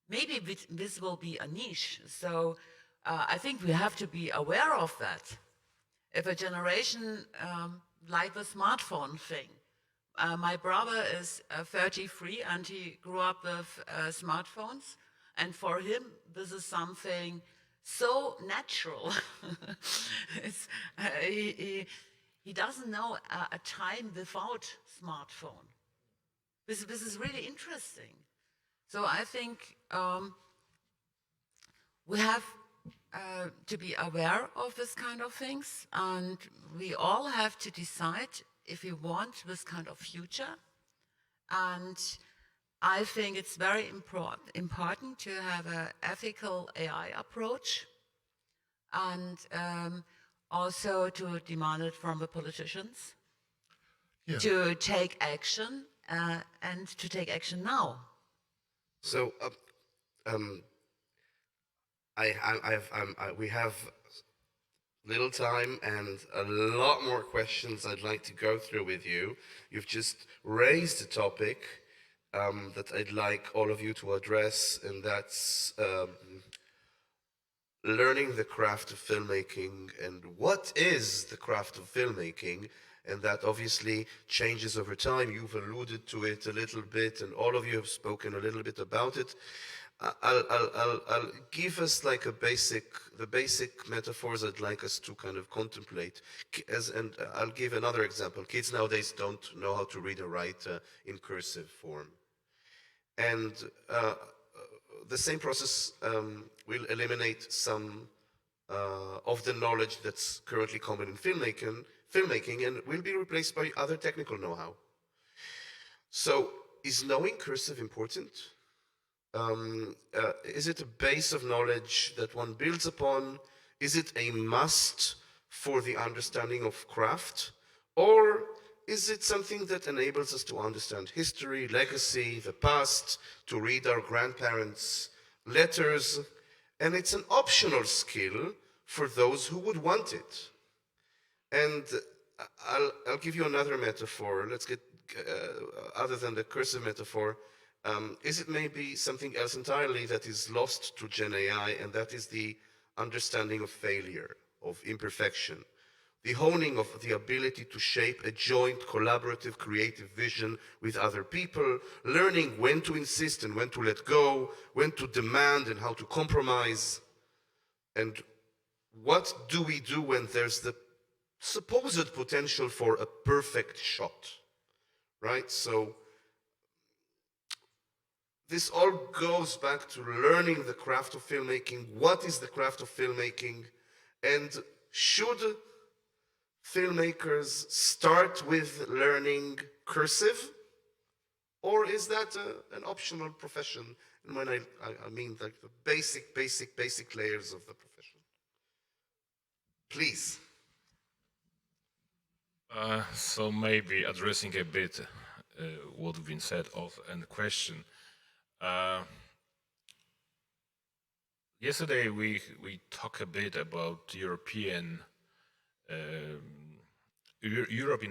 Maybe this will be a niche. So I think we have to be aware of that. If a generation like the smartphone thing, my brother is 33 and he grew up with smartphones, and for him this is something so natural. He doesn't know a time without smartphone. This is really interesting. So I think we have to be aware of this kind of things, and we all have to decide if we want this kind of future. And I think it's very important to have an ethical AI approach, and also to demand it from the politicians to take action, and to take action now. So we have little time and a lot more questions I'd like to go through with you. You've just raised a topic that I'd like all of you to address, and that's learning the craft of filmmaking and what is the craft of filmmaking, and that obviously changes over time. You've alluded to it a little bit, and all of you have spoken a little bit about it. I'll give us like the basic metaphors I'd like us to kind of contemplate. And I'll give another example. Kids nowadays don't know how to read or write in cursive form. And the same process will eliminate some of the knowledge that's currently common in filmmaking and will be replaced by other technical know-how. So is knowing cursive important? Is it a base of knowledge that one builds upon? Is it a must for the understanding of craft? Or is it something that enables us to understand history, legacy, the past, to read our grandparents' letters? And it's an optional skill for those who would want it. And I'll give you another metaphor. Let's get, other than the cursive metaphor, is it maybe something else entirely that is lost to Gen AI, and that is the understanding of failure, of imperfection, the honing of the ability to shape a joint, collaborative, creative vision with other people, learning when to insist and when to let go, when to demand and how to compromise. And what do we do when there's the supposed potential for a perfect shot, right? So this all goes back to learning the craft of filmmaking. What is the craft of filmmaking? And should filmmakers start with learning cursive? Or is that an optional profession? And when I mean like the basic layers of the profession. Please. So maybe addressing a bit what's been said of and question. Yesterday we talked a bit about European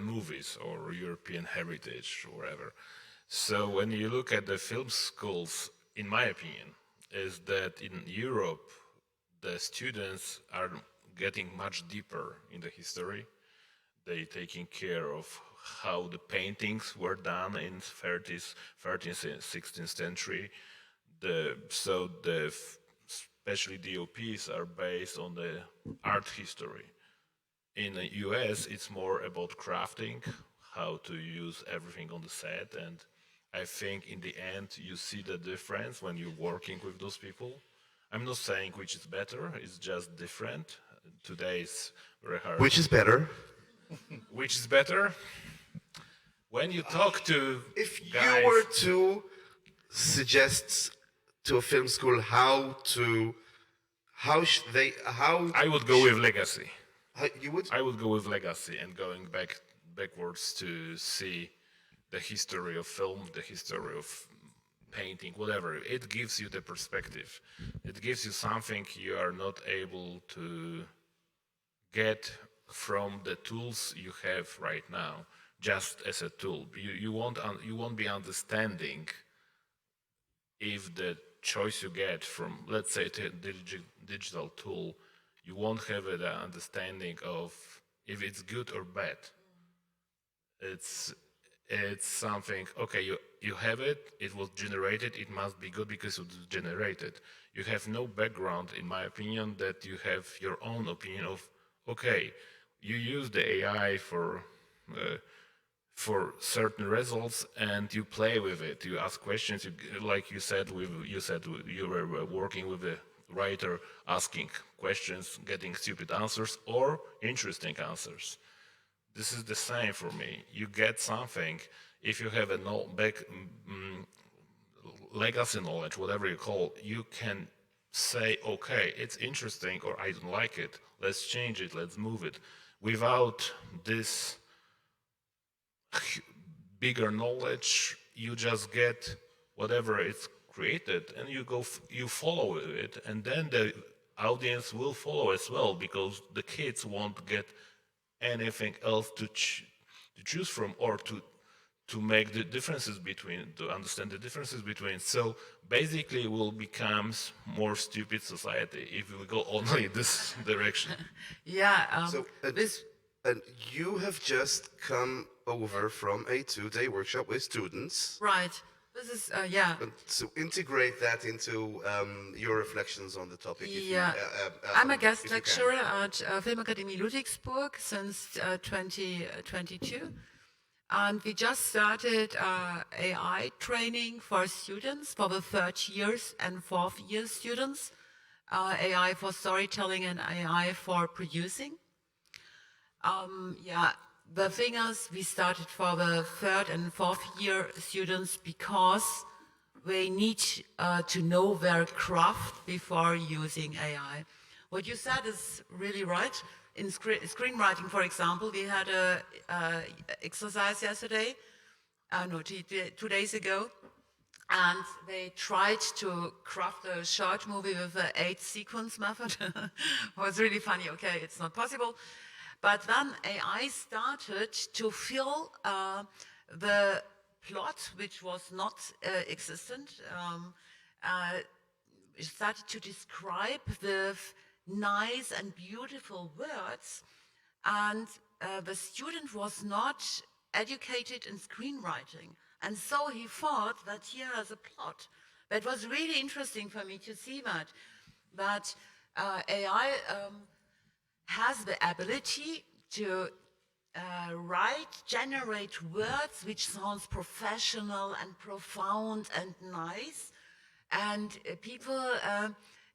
movies or European heritage or whatever. So when you look at the film schools, in my opinion, is that in Europe the students are getting much deeper in the history. They taking care of how the paintings were done in 13th and 16th century. Especially DOPs are based on the art history. In the US, it's more about crafting, how to use everything on the set. And I think in the end, you see the difference when you're working with those people. I'm not saying which is better, it's just different. Today is very hard. Which is better? Which is better? When you talk to If guys, you were to suggest to a film school how I would go with legacy. You would? I would go with legacy and going backwards to see the history of film, the history of painting, whatever. It gives you the perspective. It gives you something you are not able to get from the tools you have right now, just as a tool. You won't be understanding if the choice you get from, let's say, a digital tool, you won't have the understanding of if it's good or bad. It's something, okay, you have it, it was generated, it must be good because it was generated. You have no background, in my opinion, that you have your own opinion of, okay, you use the AI for certain results and you play with it. You ask questions, like you said you were working with a writer, asking questions, getting stupid answers or interesting answers. This is the same for me. You get something if you have a legacy knowledge, whatever you call, you can say, okay, it's interesting or I don't like it. Let's change it. Let's move it. Without this bigger knowledge, you just get whatever it's created and you follow it, and then the audience will follow as well because the kids won't get anything else to choose from or to make the differences between, to understand the differences between. So basically it will become more stupid society if we go only this direction. Yeah. And you have just come over from a 2-day workshop with students. Right. This is, yeah. And to integrate that into your reflections on the topic. Yeah. I'm a guest lecturer at Filmakademie Ludwigsburg since 2022. And we just started AI training for students, for the third years and fourth year students, AI for storytelling and AI for producing. Yeah, the thing is, we started for the 3rd and 4th year students because they need to know their craft before using AI. What you said is really right. In screenwriting, for example, we had a exercise yesterday, no, 2 days ago, and they tried to craft a short movie with the 8-sequence method. It was really funny. Okay, it's not possible. But then AI started to fill the plot, which was not existent. It started to describe with nice and beautiful words, and the student was not educated in screenwriting, and so he thought that here is a plot. That was really interesting for me to see that AI has the ability to generate words which sounds professional and profound and nice, and people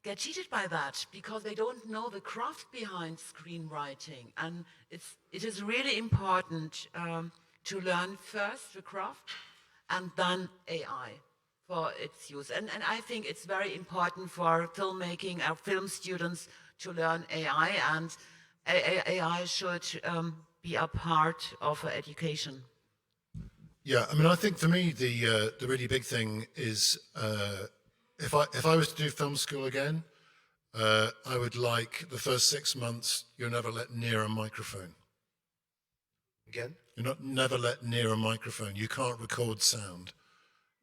get cheated by that because they don't know the craft behind screenwriting. And it is really important to learn first the craft and then AI for its use. And I think it's very important for filmmaking, our film students, to learn AI, and AI should be a part of education. Yeah, I mean, I think for me the really big thing is if I was to do film school again, I would like the first 6 months you're never let near a microphone. Again? You're not never let near a microphone. You can't record sound.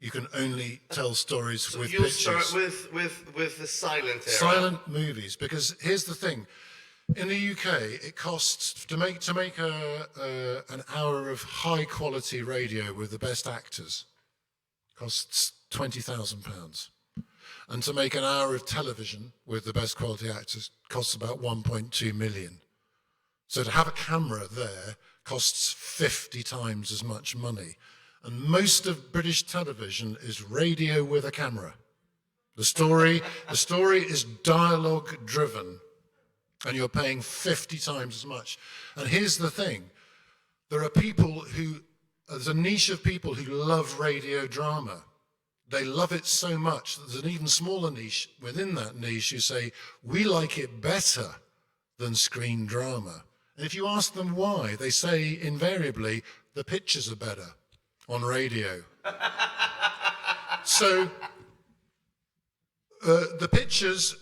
You can only tell stories So with you'll pictures. start with the silent era. Silent movies, because here's the thing. In the UK, it costs to make an hour of high quality radio with the best actors costs £20,000, and to make an hour of television with the best quality actors costs about 1.2 million. So to have a camera there costs 50 times as much money, and most of British television is radio with a camera. The story is dialogue driven, and you're paying 50 times as much. And here's the thing, there's a niche of people who love radio drama. They love it so much that there's an even smaller niche within that niche who say, we like it better than screen drama. And if you ask them why, they say invariably, the pictures are better on radio. So the pictures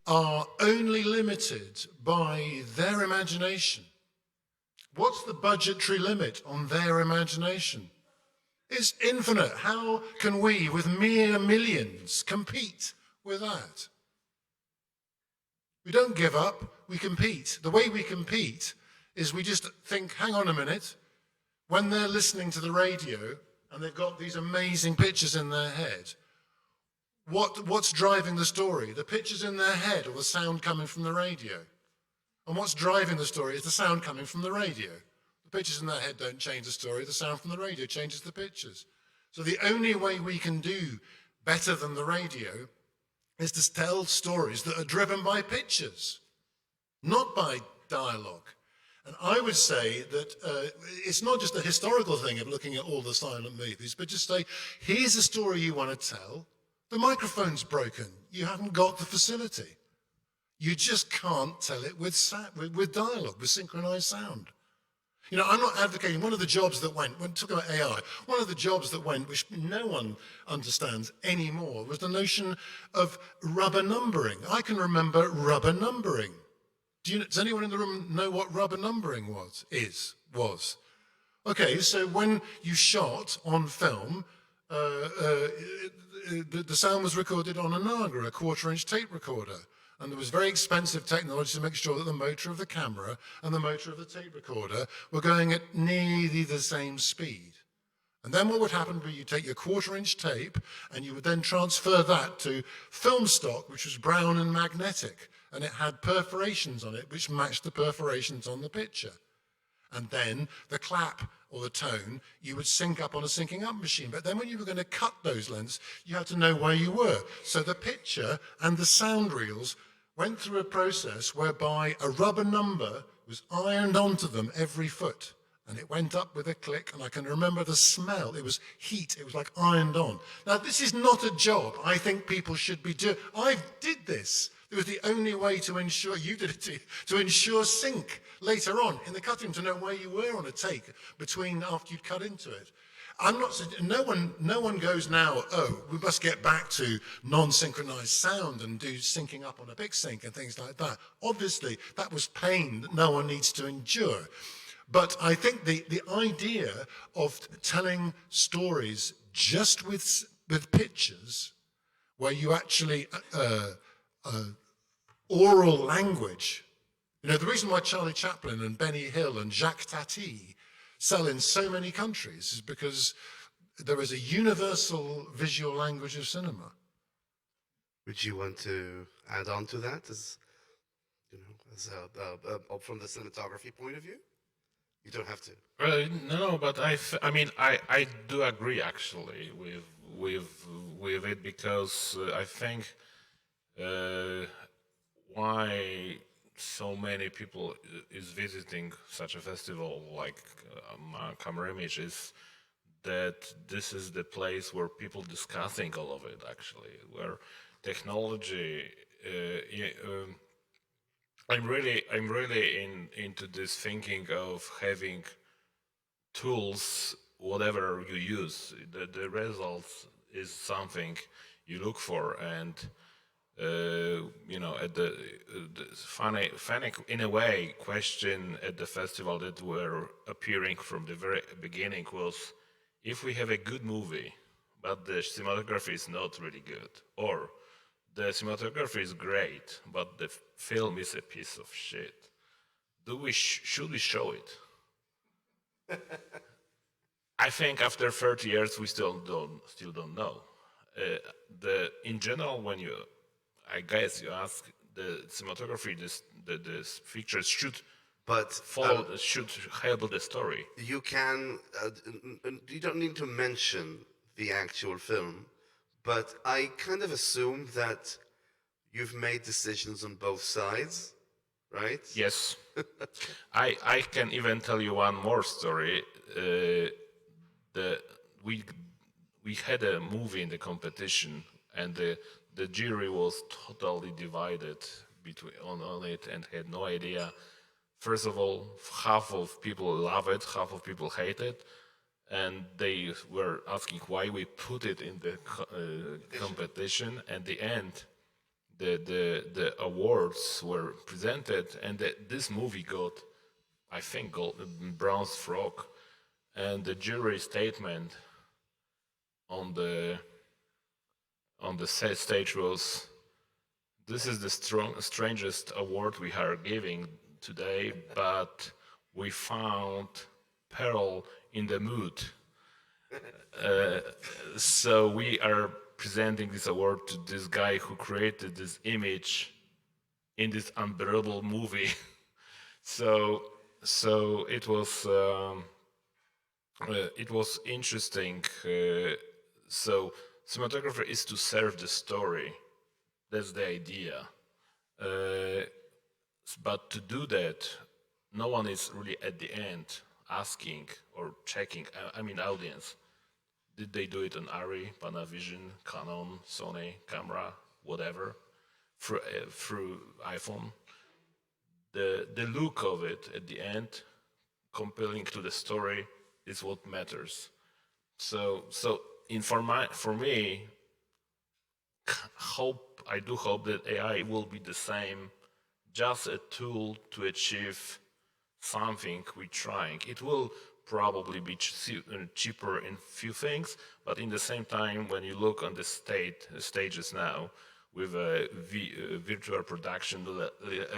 are only limited by their imagination. What's the budgetary limit on their imagination? It's infinite. How can we, with mere millions, compete with that? We don't give up, we compete. The way we compete is we just think, hang on a minute, when they're listening to the radio and they've got these amazing pictures in their head, what's driving the story? The pictures in their head or the sound coming from the radio? And what's driving the story is the sound coming from the radio. The pictures in their head don't change the story, the sound from the radio changes the pictures. So the only way we can do better than the radio is to tell stories that are driven by pictures, not by dialogue. And I would say that it's not just a historical thing of looking at all the silent movies, but just say, here's a story you want to tell. The microphone's broken. You haven't got the facility. You just can't tell it with dialogue, with synchronized sound. You know, I'm not advocating one of the jobs that went, when talking about AI, one of the jobs that went, which no one understands anymore, was the notion of rubber numbering. I can remember rubber numbering. Does anyone in the room know what rubber numbering was? Okay, so when you shot on film, the sound was recorded on a Nagra, a 1/4-inch tape recorder. And there was very expensive technology to make sure that the motor of the camera and the motor of the tape recorder were going at nearly the same speed. And then what would happen would you take your 1/4-inch tape and you would then transfer that to film stock, which was brown and magnetic. And it had perforations on it, which matched the perforations on the picture. And then the clap or the tone, you would sync up on a syncing up machine. But then when you were going to cut those lengths, you had to know where you were. So the picture and the sound reels went through a process whereby a rubber number was ironed onto them every foot. and it went up with a click, and I can remember the smell. It was heat. It was like ironed on. Now, this is not a job I think people should be doing. I did this. It was the only way to ensure, you did it too, to ensure sync later on in the cutting room, to know where you were on a take between after you'd cut into it. I'm not, no one goes now, oh, we must get back to non-synchronized sound and do syncing up on a big sync and things like that. Obviously, that was pain that no one needs to endure. But I think the idea of telling stories just with pictures, where you actually, oral language, you know, the reason why Charlie Chaplin and Benny Hill and Jacques Tati sell in so many countries is because there is a universal visual language of cinema. Would you want to add on to that, as you know, as from the cinematography point of view? You don't have to. No, but I mean, I do agree actually with it, because I think why so many people is visiting such a festival like Camera Image is that this is the place where people discussing all of it actually, where technology. I'm really into this thinking of having tools, whatever you use. The results is something you look for, and you know, at the funny in a way question at the festival that were appearing from the very beginning was, if we have a good movie, but the cinematography is not really good, or the cinematography is great, but the film is a piece of shit, should we show it? I think after 30 years we still don't know. In general, when you, I guess you ask, the cinematography, the pictures should follow, should help the story. You can, you don't need to mention the actual film, but I kind of assume that you've made decisions on both sides, right? Yes. I can even tell you one more story. We had a movie in the competition, and the jury was totally divided on it and had no idea. First of all, half of people love it, half of people hate it, and they were asking why we put it in the competition. At the end, the awards were presented, and this movie got, I think, Bronze Frog, and the jury statement on the stage was, "This is the strangest award we are giving today, but we found pearl in the mood." So we are presenting this award to this guy who created this image in this unbearable movie. So it was interesting. So cinematography is to serve the story. That's the idea. But to do that, no one is really at the end asking or checking, I mean audience, did they do it on Arri, Panavision, Canon, Sony, camera, whatever, through iPhone? The look of it at the end, compelling to the story, is what matters. So for me, I do hope that AI will be the same, just a tool to achieve something we're trying. It will probably be cheaper in few things, but in the same time, when you look on the stages now with a virtual production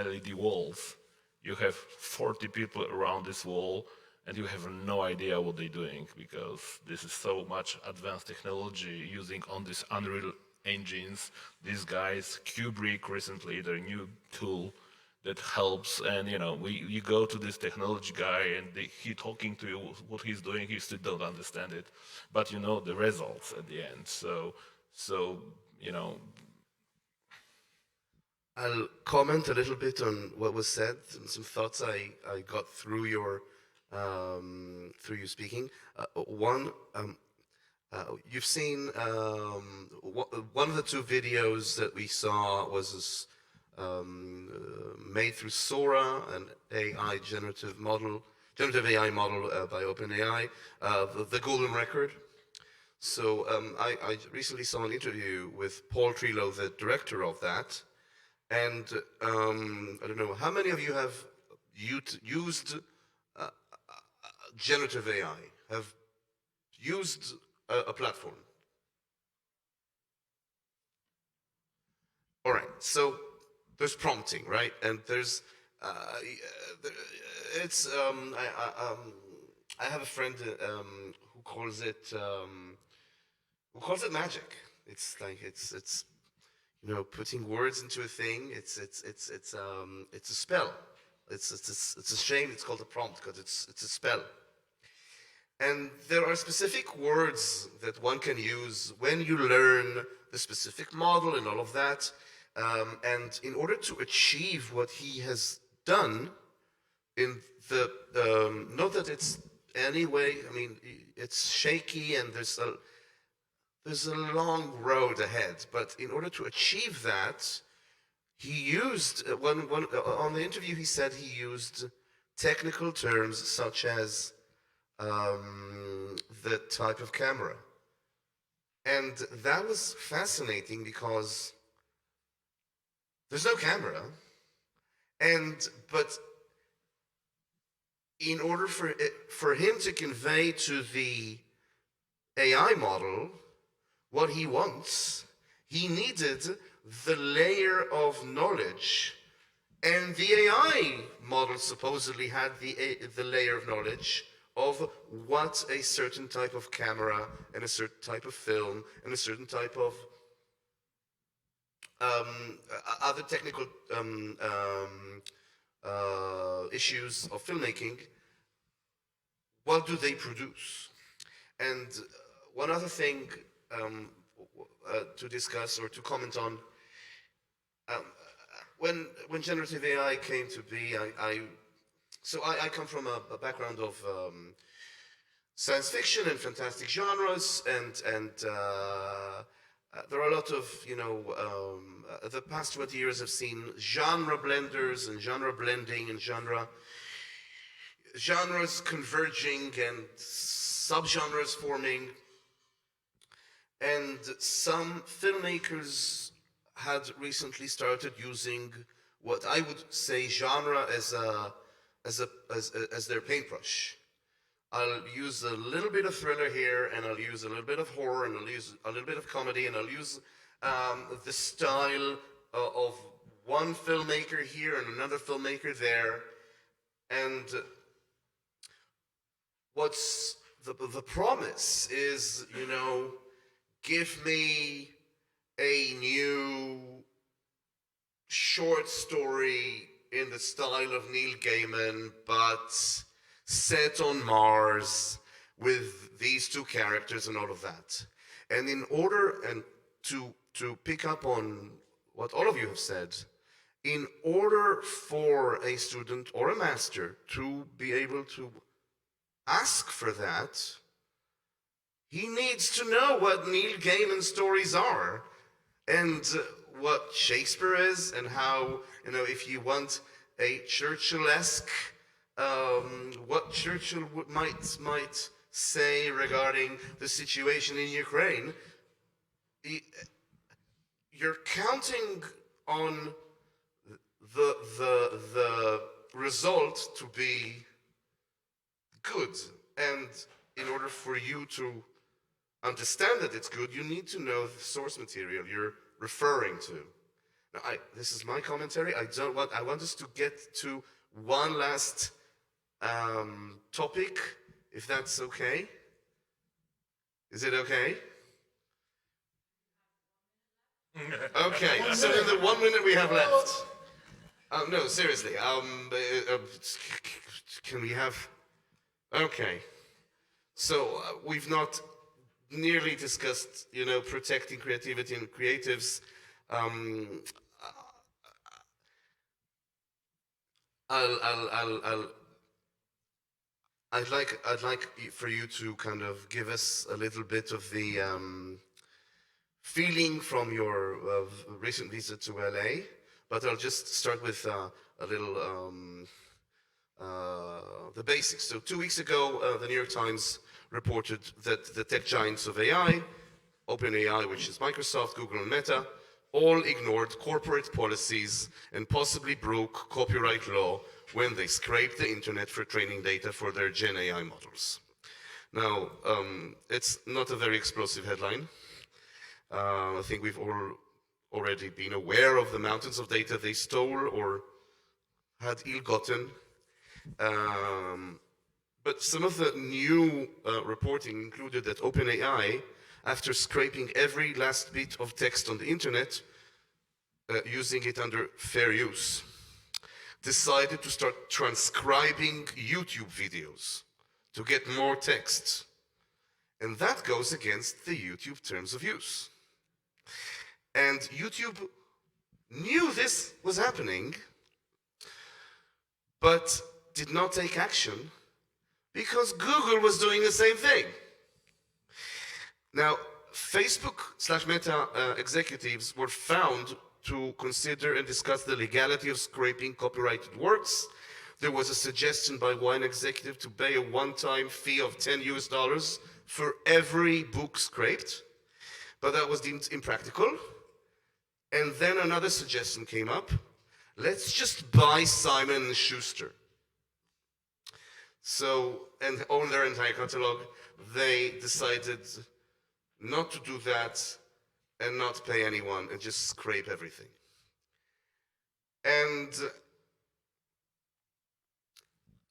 LED walls, you have 40 people around this wall, and you have no idea what they're doing, because this is so much advanced technology using on these Unreal engines. These guys, Kubrick recently, their new tool that helps, and you go to this technology guy and he talking to you what he's doing, you still don't understand it, but you know the results at the end. So I'll comment a little bit on what was said and some thoughts I got through your through you speaking. One, you've seen one of the two videos that we saw was made through Sora, an AI generative AI model by OpenAI, the golden record. So I recently saw an interview with Paul Trelo, the director of that, and I don't know, how many of you have used generative AI, have used a platform? All right, so there's prompting, right? And there's, it's, I have a friend who calls it magic. It's like, it's you know, putting words into a thing. It's a spell. It's a shame it's called a prompt, because it's a spell. And there are specific words that one can use when you learn the specific model and all of that. And in order to achieve what he has done, in the not that it's anyway, I mean, it's shaky and there's a long road ahead. But in order to achieve that, he used on the interview. He said he used technical terms such as the type of camera, and that was fascinating because there's no camera, but in order for him to convey to the AI model what he wants, he needed the layer of knowledge, and the AI model supposedly had the layer of knowledge of what a certain type of camera and a certain type of film and a certain type of other technical issues of filmmaking, what do they produce? And one other thing to discuss or to comment on, when generative AI came to be, I come from a background of science fiction and fantastic genres, and there are a lot of, you know, the past 20 years have seen genre blenders and genre blending and genres converging and subgenres forming. And some filmmakers had recently started using what I would say genre as their paintbrush. I'll use a little bit of thriller here, and I'll use a little bit of horror, and I'll use a little bit of comedy, and I'll use the style of one filmmaker here and another filmmaker there. And what's the promise is, you know, give me a new short story in the style of Neil Gaiman, but set on Mars with these two characters and all of that. And in order, and to pick up on what all of you have said, in order for a student or a master to be able to ask for that, he needs to know what Neil Gaiman stories are and what Shakespeare is, and how, you know, if you want a Churchill-esque, what Churchill might say regarding the situation in Ukraine, you're counting on the result to be good, and in order for you to understand that it's good, you need to know the source material you're referring to. Now, this is my commentary. I want us to get to one last topic, if that's okay. Is it okay? Okay, so in the 1 minute we have left. No, seriously. Can we have? Okay. So we've not nearly discussed, you know, protecting creativity and creatives. I'd like for you to kind of give us a little bit of the feeling from your recent visit to LA, but I'll just start with a little the basics. So 2 weeks ago, the New York Times reported that the tech giants of AI, OpenAI, which is Microsoft, Google, and Meta, all ignored corporate policies and possibly broke copyright law when they scraped the internet for training data for their Gen AI models. Now, it's not a very explosive headline. I think we've all already been aware of the mountains of data they stole or had ill-gotten. But some of the new reporting included that OpenAI, after scraping every last bit of text on the internet, using it under fair use, decided to start transcribing YouTube videos to get more text. And that goes against the YouTube terms of use. And YouTube knew this was happening, but did not take action because Google was doing the same thing. Now, Facebook/Meta executives were found to consider and discuss the legality of scraping copyrighted works. There was a suggestion by one executive to pay a one-time fee of $10 for every book scraped, but that was deemed impractical. And then another suggestion came up. Let's just buy Simon & Schuster. So, and own their entire catalog. They decided not to do that and not pay anyone and just scrape everything. And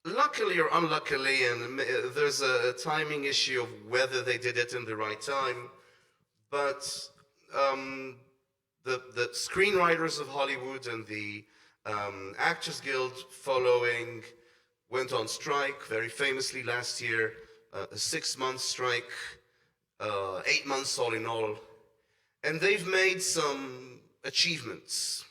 luckily or unluckily, and there's a timing issue of whether they did it in the right time, but the screenwriters of Hollywood and the Actors Guild following went on strike very famously last year, a 6-month strike, 8 months all in all, and they've made some achievements.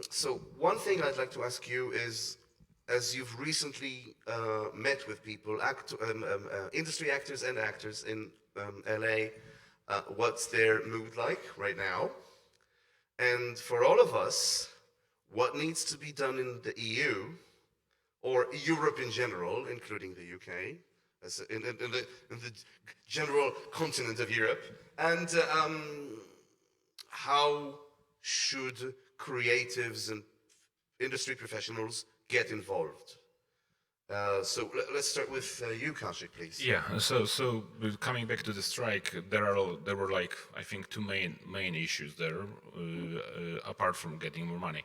So one thing I'd like to ask you is, as you've recently met with people, industry actors and actors in LA, what's their mood like right now? And for all of us, what needs to be done in the EU, or Europe in general, including the UK, in the general continent of Europe, and how should creatives and industry professionals get involved? So let's start with you, Kaushik, please. Yeah. So coming back to the strike, there were like, I think, two main issues there, apart from getting more money.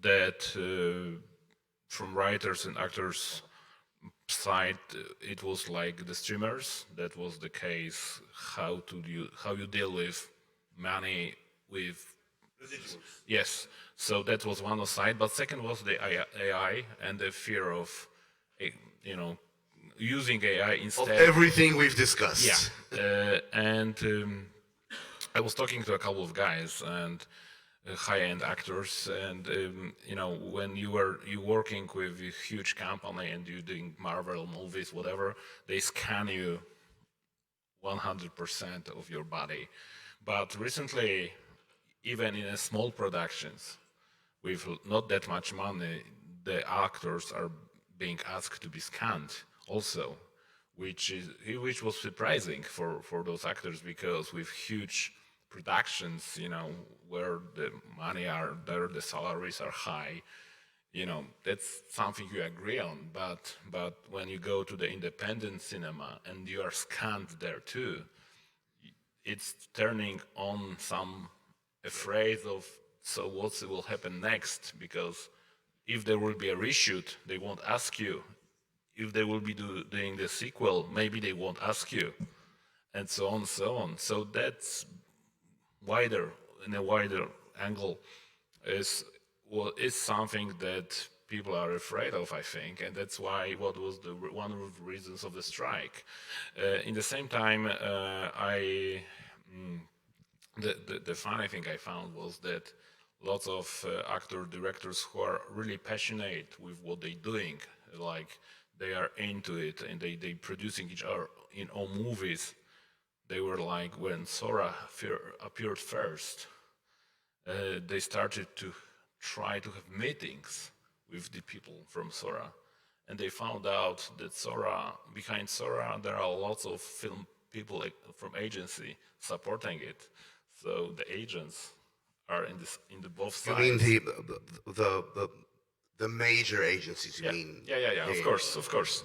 That from writers and actors side, it was like the streamers. That was the case. How you deal with money with residuals. Yes. So that was one side, but second was the AI and the fear of, using AI instead of everything we've discussed. Yeah, and I was talking to a couple of guys and high-end actors, and when you're working with a huge company and you're doing Marvel movies, whatever, they scan you 100% of your body. But recently, even in small productions, with not that much money, the actors are being asked to be scanned also, which was surprising for those actors, because with huge productions, where the money are there, the salaries are high, that's something you agree on. But when you go to the independent cinema and you are scanned there too, it's turning on some afraid of, so what will happen next? Because if there will be a reshoot, they won't ask you. If they will be doing the sequel, maybe they won't ask you, and so on and so on. So that's in a wider angle, is something that people are afraid of, I think, and that's why what was one of the reasons of the strike. In the same time, the funny thing I found was that lots of actor directors who are really passionate with what they're doing, like they are into it and they producing each other in own movies. They were like, when Sora appeared first, they started to try to have meetings with the people from Sora, and they found out that behind Sora there are lots of film people from agency supporting it. So the agents are in the both sides. You mean the major agencies? You mean? Yeah. Of course.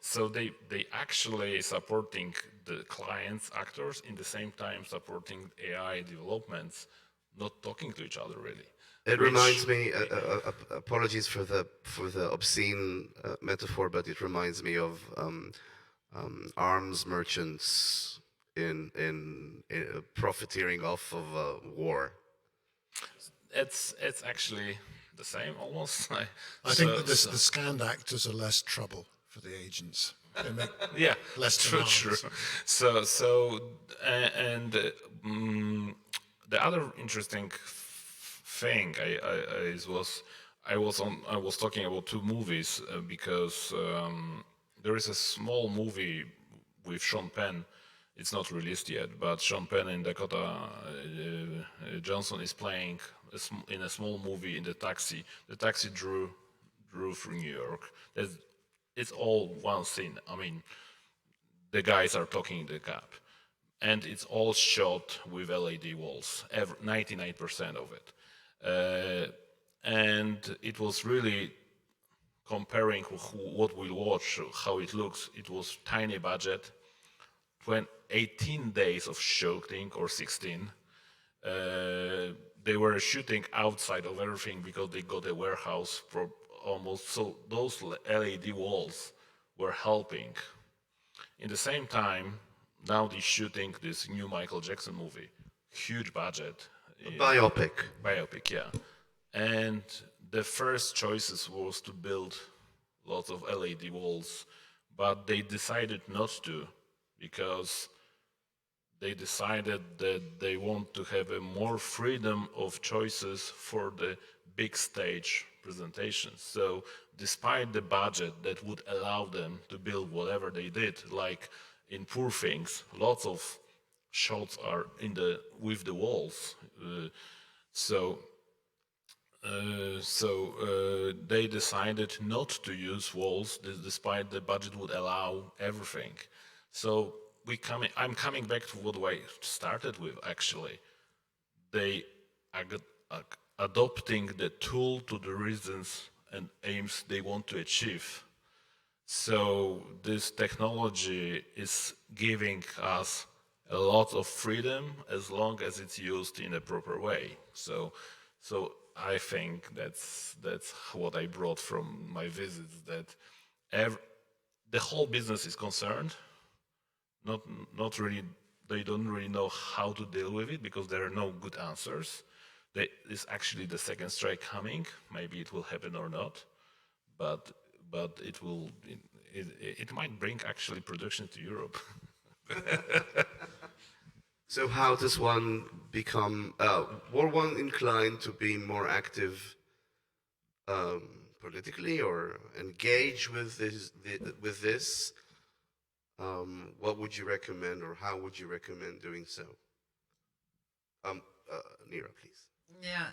So they actually supporting the clients, actors, in the same time supporting AI developments, not talking to each other really. It reminds me. Apologies for the obscene metaphor, but it reminds me of arms merchants in profiteering off of war. It's actually the same almost. I think that the scanned actors are less trouble for the agents. They make less demands. True. The other interesting thing I was talking about two movies because there is a small movie with Sean Penn. It's not released yet, but Sean Penn and Dakota Johnson is playing in a small movie in the taxi. The taxi drew through New York. It's all one scene. I mean, the guys are talking in the cab, and it's all shot with LED walls. 99% of it, and it was really comparing what we watch, how it looks. It was tiny budget. 18 days of shooting or 16. They were shooting outside of everything because they got a warehouse for almost, so those LED walls were helping. In the same time, now they're shooting this new Michael Jackson movie, huge budget. Biopic. Biopic, yeah. And the first choices was to build lots of LED walls, but they decided not to, because they decided that they want to have a more freedom of choices for the big stage presentations. So despite the budget that would allow them to build whatever they did, like in Poor Things, lots of shots are with the walls. They decided not to use walls, despite the budget would allow everything. So I'm coming back to what I started with, actually. They are adopting the tool to the reasons and aims they want to achieve. So this technology is giving us a lot of freedom as long as it's used in a proper way. So I think that's what I brought from my visits, that the whole business is concerned. Not really. They don't really know how to deal with it because there are no good answers. It's actually the second strike coming. Maybe it will happen or not, but it will. It might bring actually production to Europe. So how does one become? Were one inclined to be more active politically or engage with this? What would you recommend, or how would you recommend doing so? Nira, please. Yeah.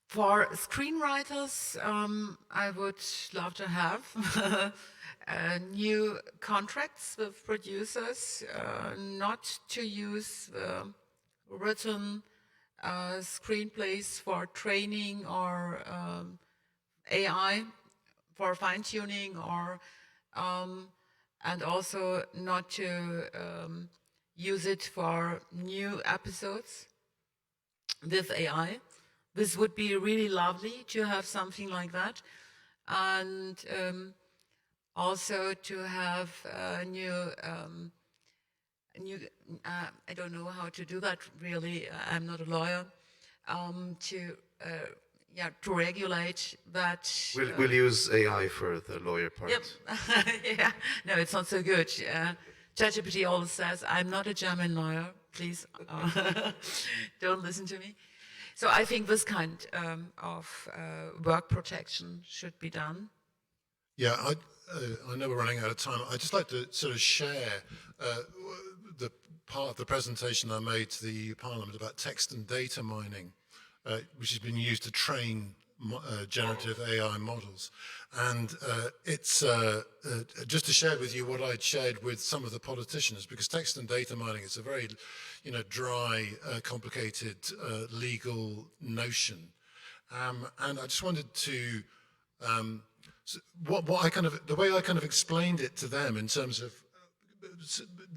For screenwriters, I would love to have new contracts with producers, not to use written screenplays for training or AI for fine-tuning, or and also not to use it for new episodes with AI. This would be really lovely to have something like that. And also to have new, I don't know how to do that really, I'm not a lawyer, to regulate that. We'll use AI for the lawyer part. Yep. Yeah. No, it's not so good. ChatGPT always says, I'm not a German lawyer, please don't listen to me. So I think this kind of work protection should be done. Yeah, I know we're running out of time. I'd just like to sort of share the part of the presentation I made to the Parliament about text and data mining, which has been used to train generative AI models. And it's just to share with you what I'd shared with some of the politicians, because text and data mining is a very, dry, complicated legal notion. And I just wanted to, the way I kind of explained it to them in terms of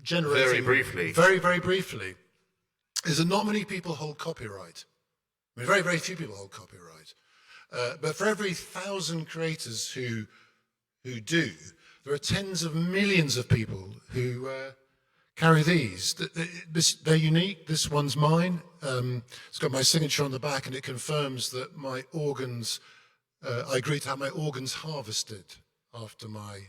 generating... Very briefly. Very, very briefly, is that not many people hold copyright. I mean, very, very few people hold copyright. But for every 1,000 creators who do, there are tens of millions of people who carry these. They're unique. This one's mine. It's got my signature on the back, and it confirms that my organs, I agree to have my organs harvested after my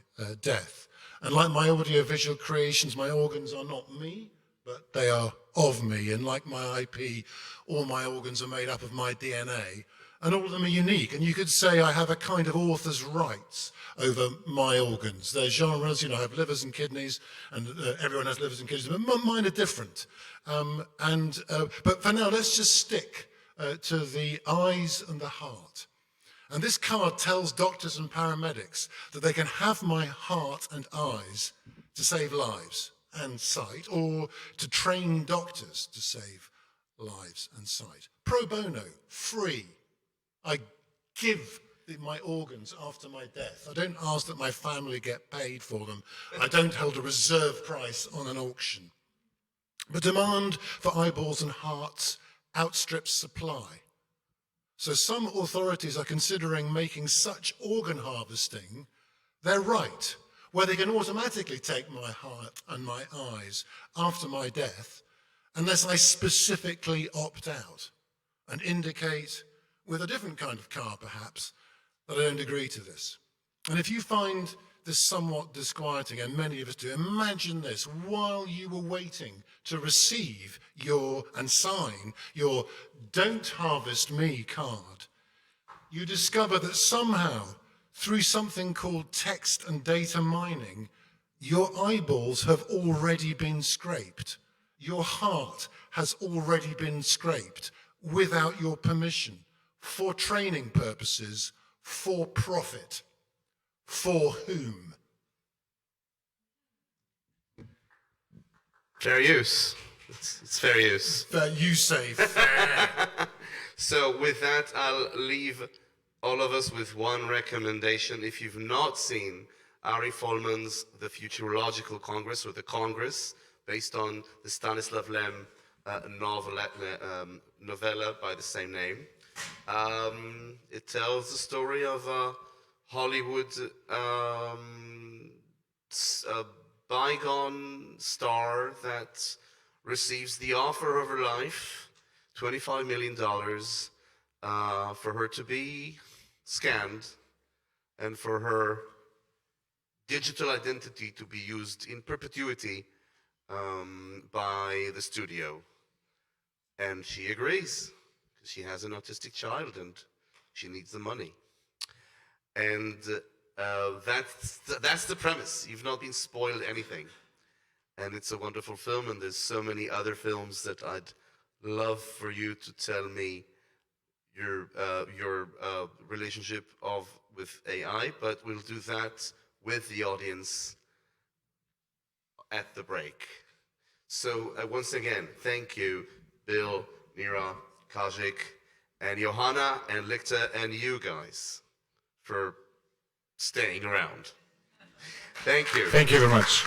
death. And like my audiovisual creations, my organs are not me, but they are of me. And like my IP, all my organs are made up of my DNA. And all of them are unique. And you could say I have a kind of author's rights over my organs. They're genres, I have livers and kidneys, and everyone has livers and kidneys, but mine are different. But for now, let's just stick to the eyes and the heart. And this card tells doctors and paramedics that they can have my heart and eyes to save lives and sight, or to train doctors to save lives and sight. Pro bono, free. I give my organs after my death. I don't ask that my family get paid for them. I don't hold a reserve price on an auction. But demand for eyeballs and hearts outstrips supply. So some authorities are considering making such organ harvesting their right, where they can automatically take my heart and my eyes after my death, unless I specifically opt out and indicate, with a different kind of car perhaps, that I don't agree to this. And if you find this somewhat disquieting, and many of us do, imagine this: while you were waiting to receive and sign your "Don't Harvest Me" card, you discover that somehow, through something called text and data mining, your eyeballs have already been scraped. Your heart has already been scraped without your permission, for training purposes, for profit. For whom? Fair use. It's fair use. You say fair. So with that, I'll leave all of us with one recommendation. If you've not seen Ari Folman's The Futurological Congress, or The Congress, based on the Stanislav Lem novella by the same name, it tells the story of a Hollywood bygone star that receives the offer of her life, $25 million, for her to be scanned and for her digital identity to be used in perpetuity by the studio. And she agrees, because she has an autistic child and she needs the money. And that's the premise. You've not been spoiled anything. And it's a wonderful film, and there's so many other films that I'd love for you to tell me your relationship with AI, but we'll do that with the audience at the break. So once again, thank you, Bill, Nira, Kazimierz, and Johanna, and Lichter, and you guys for staying around. Thank you. Thank you very much.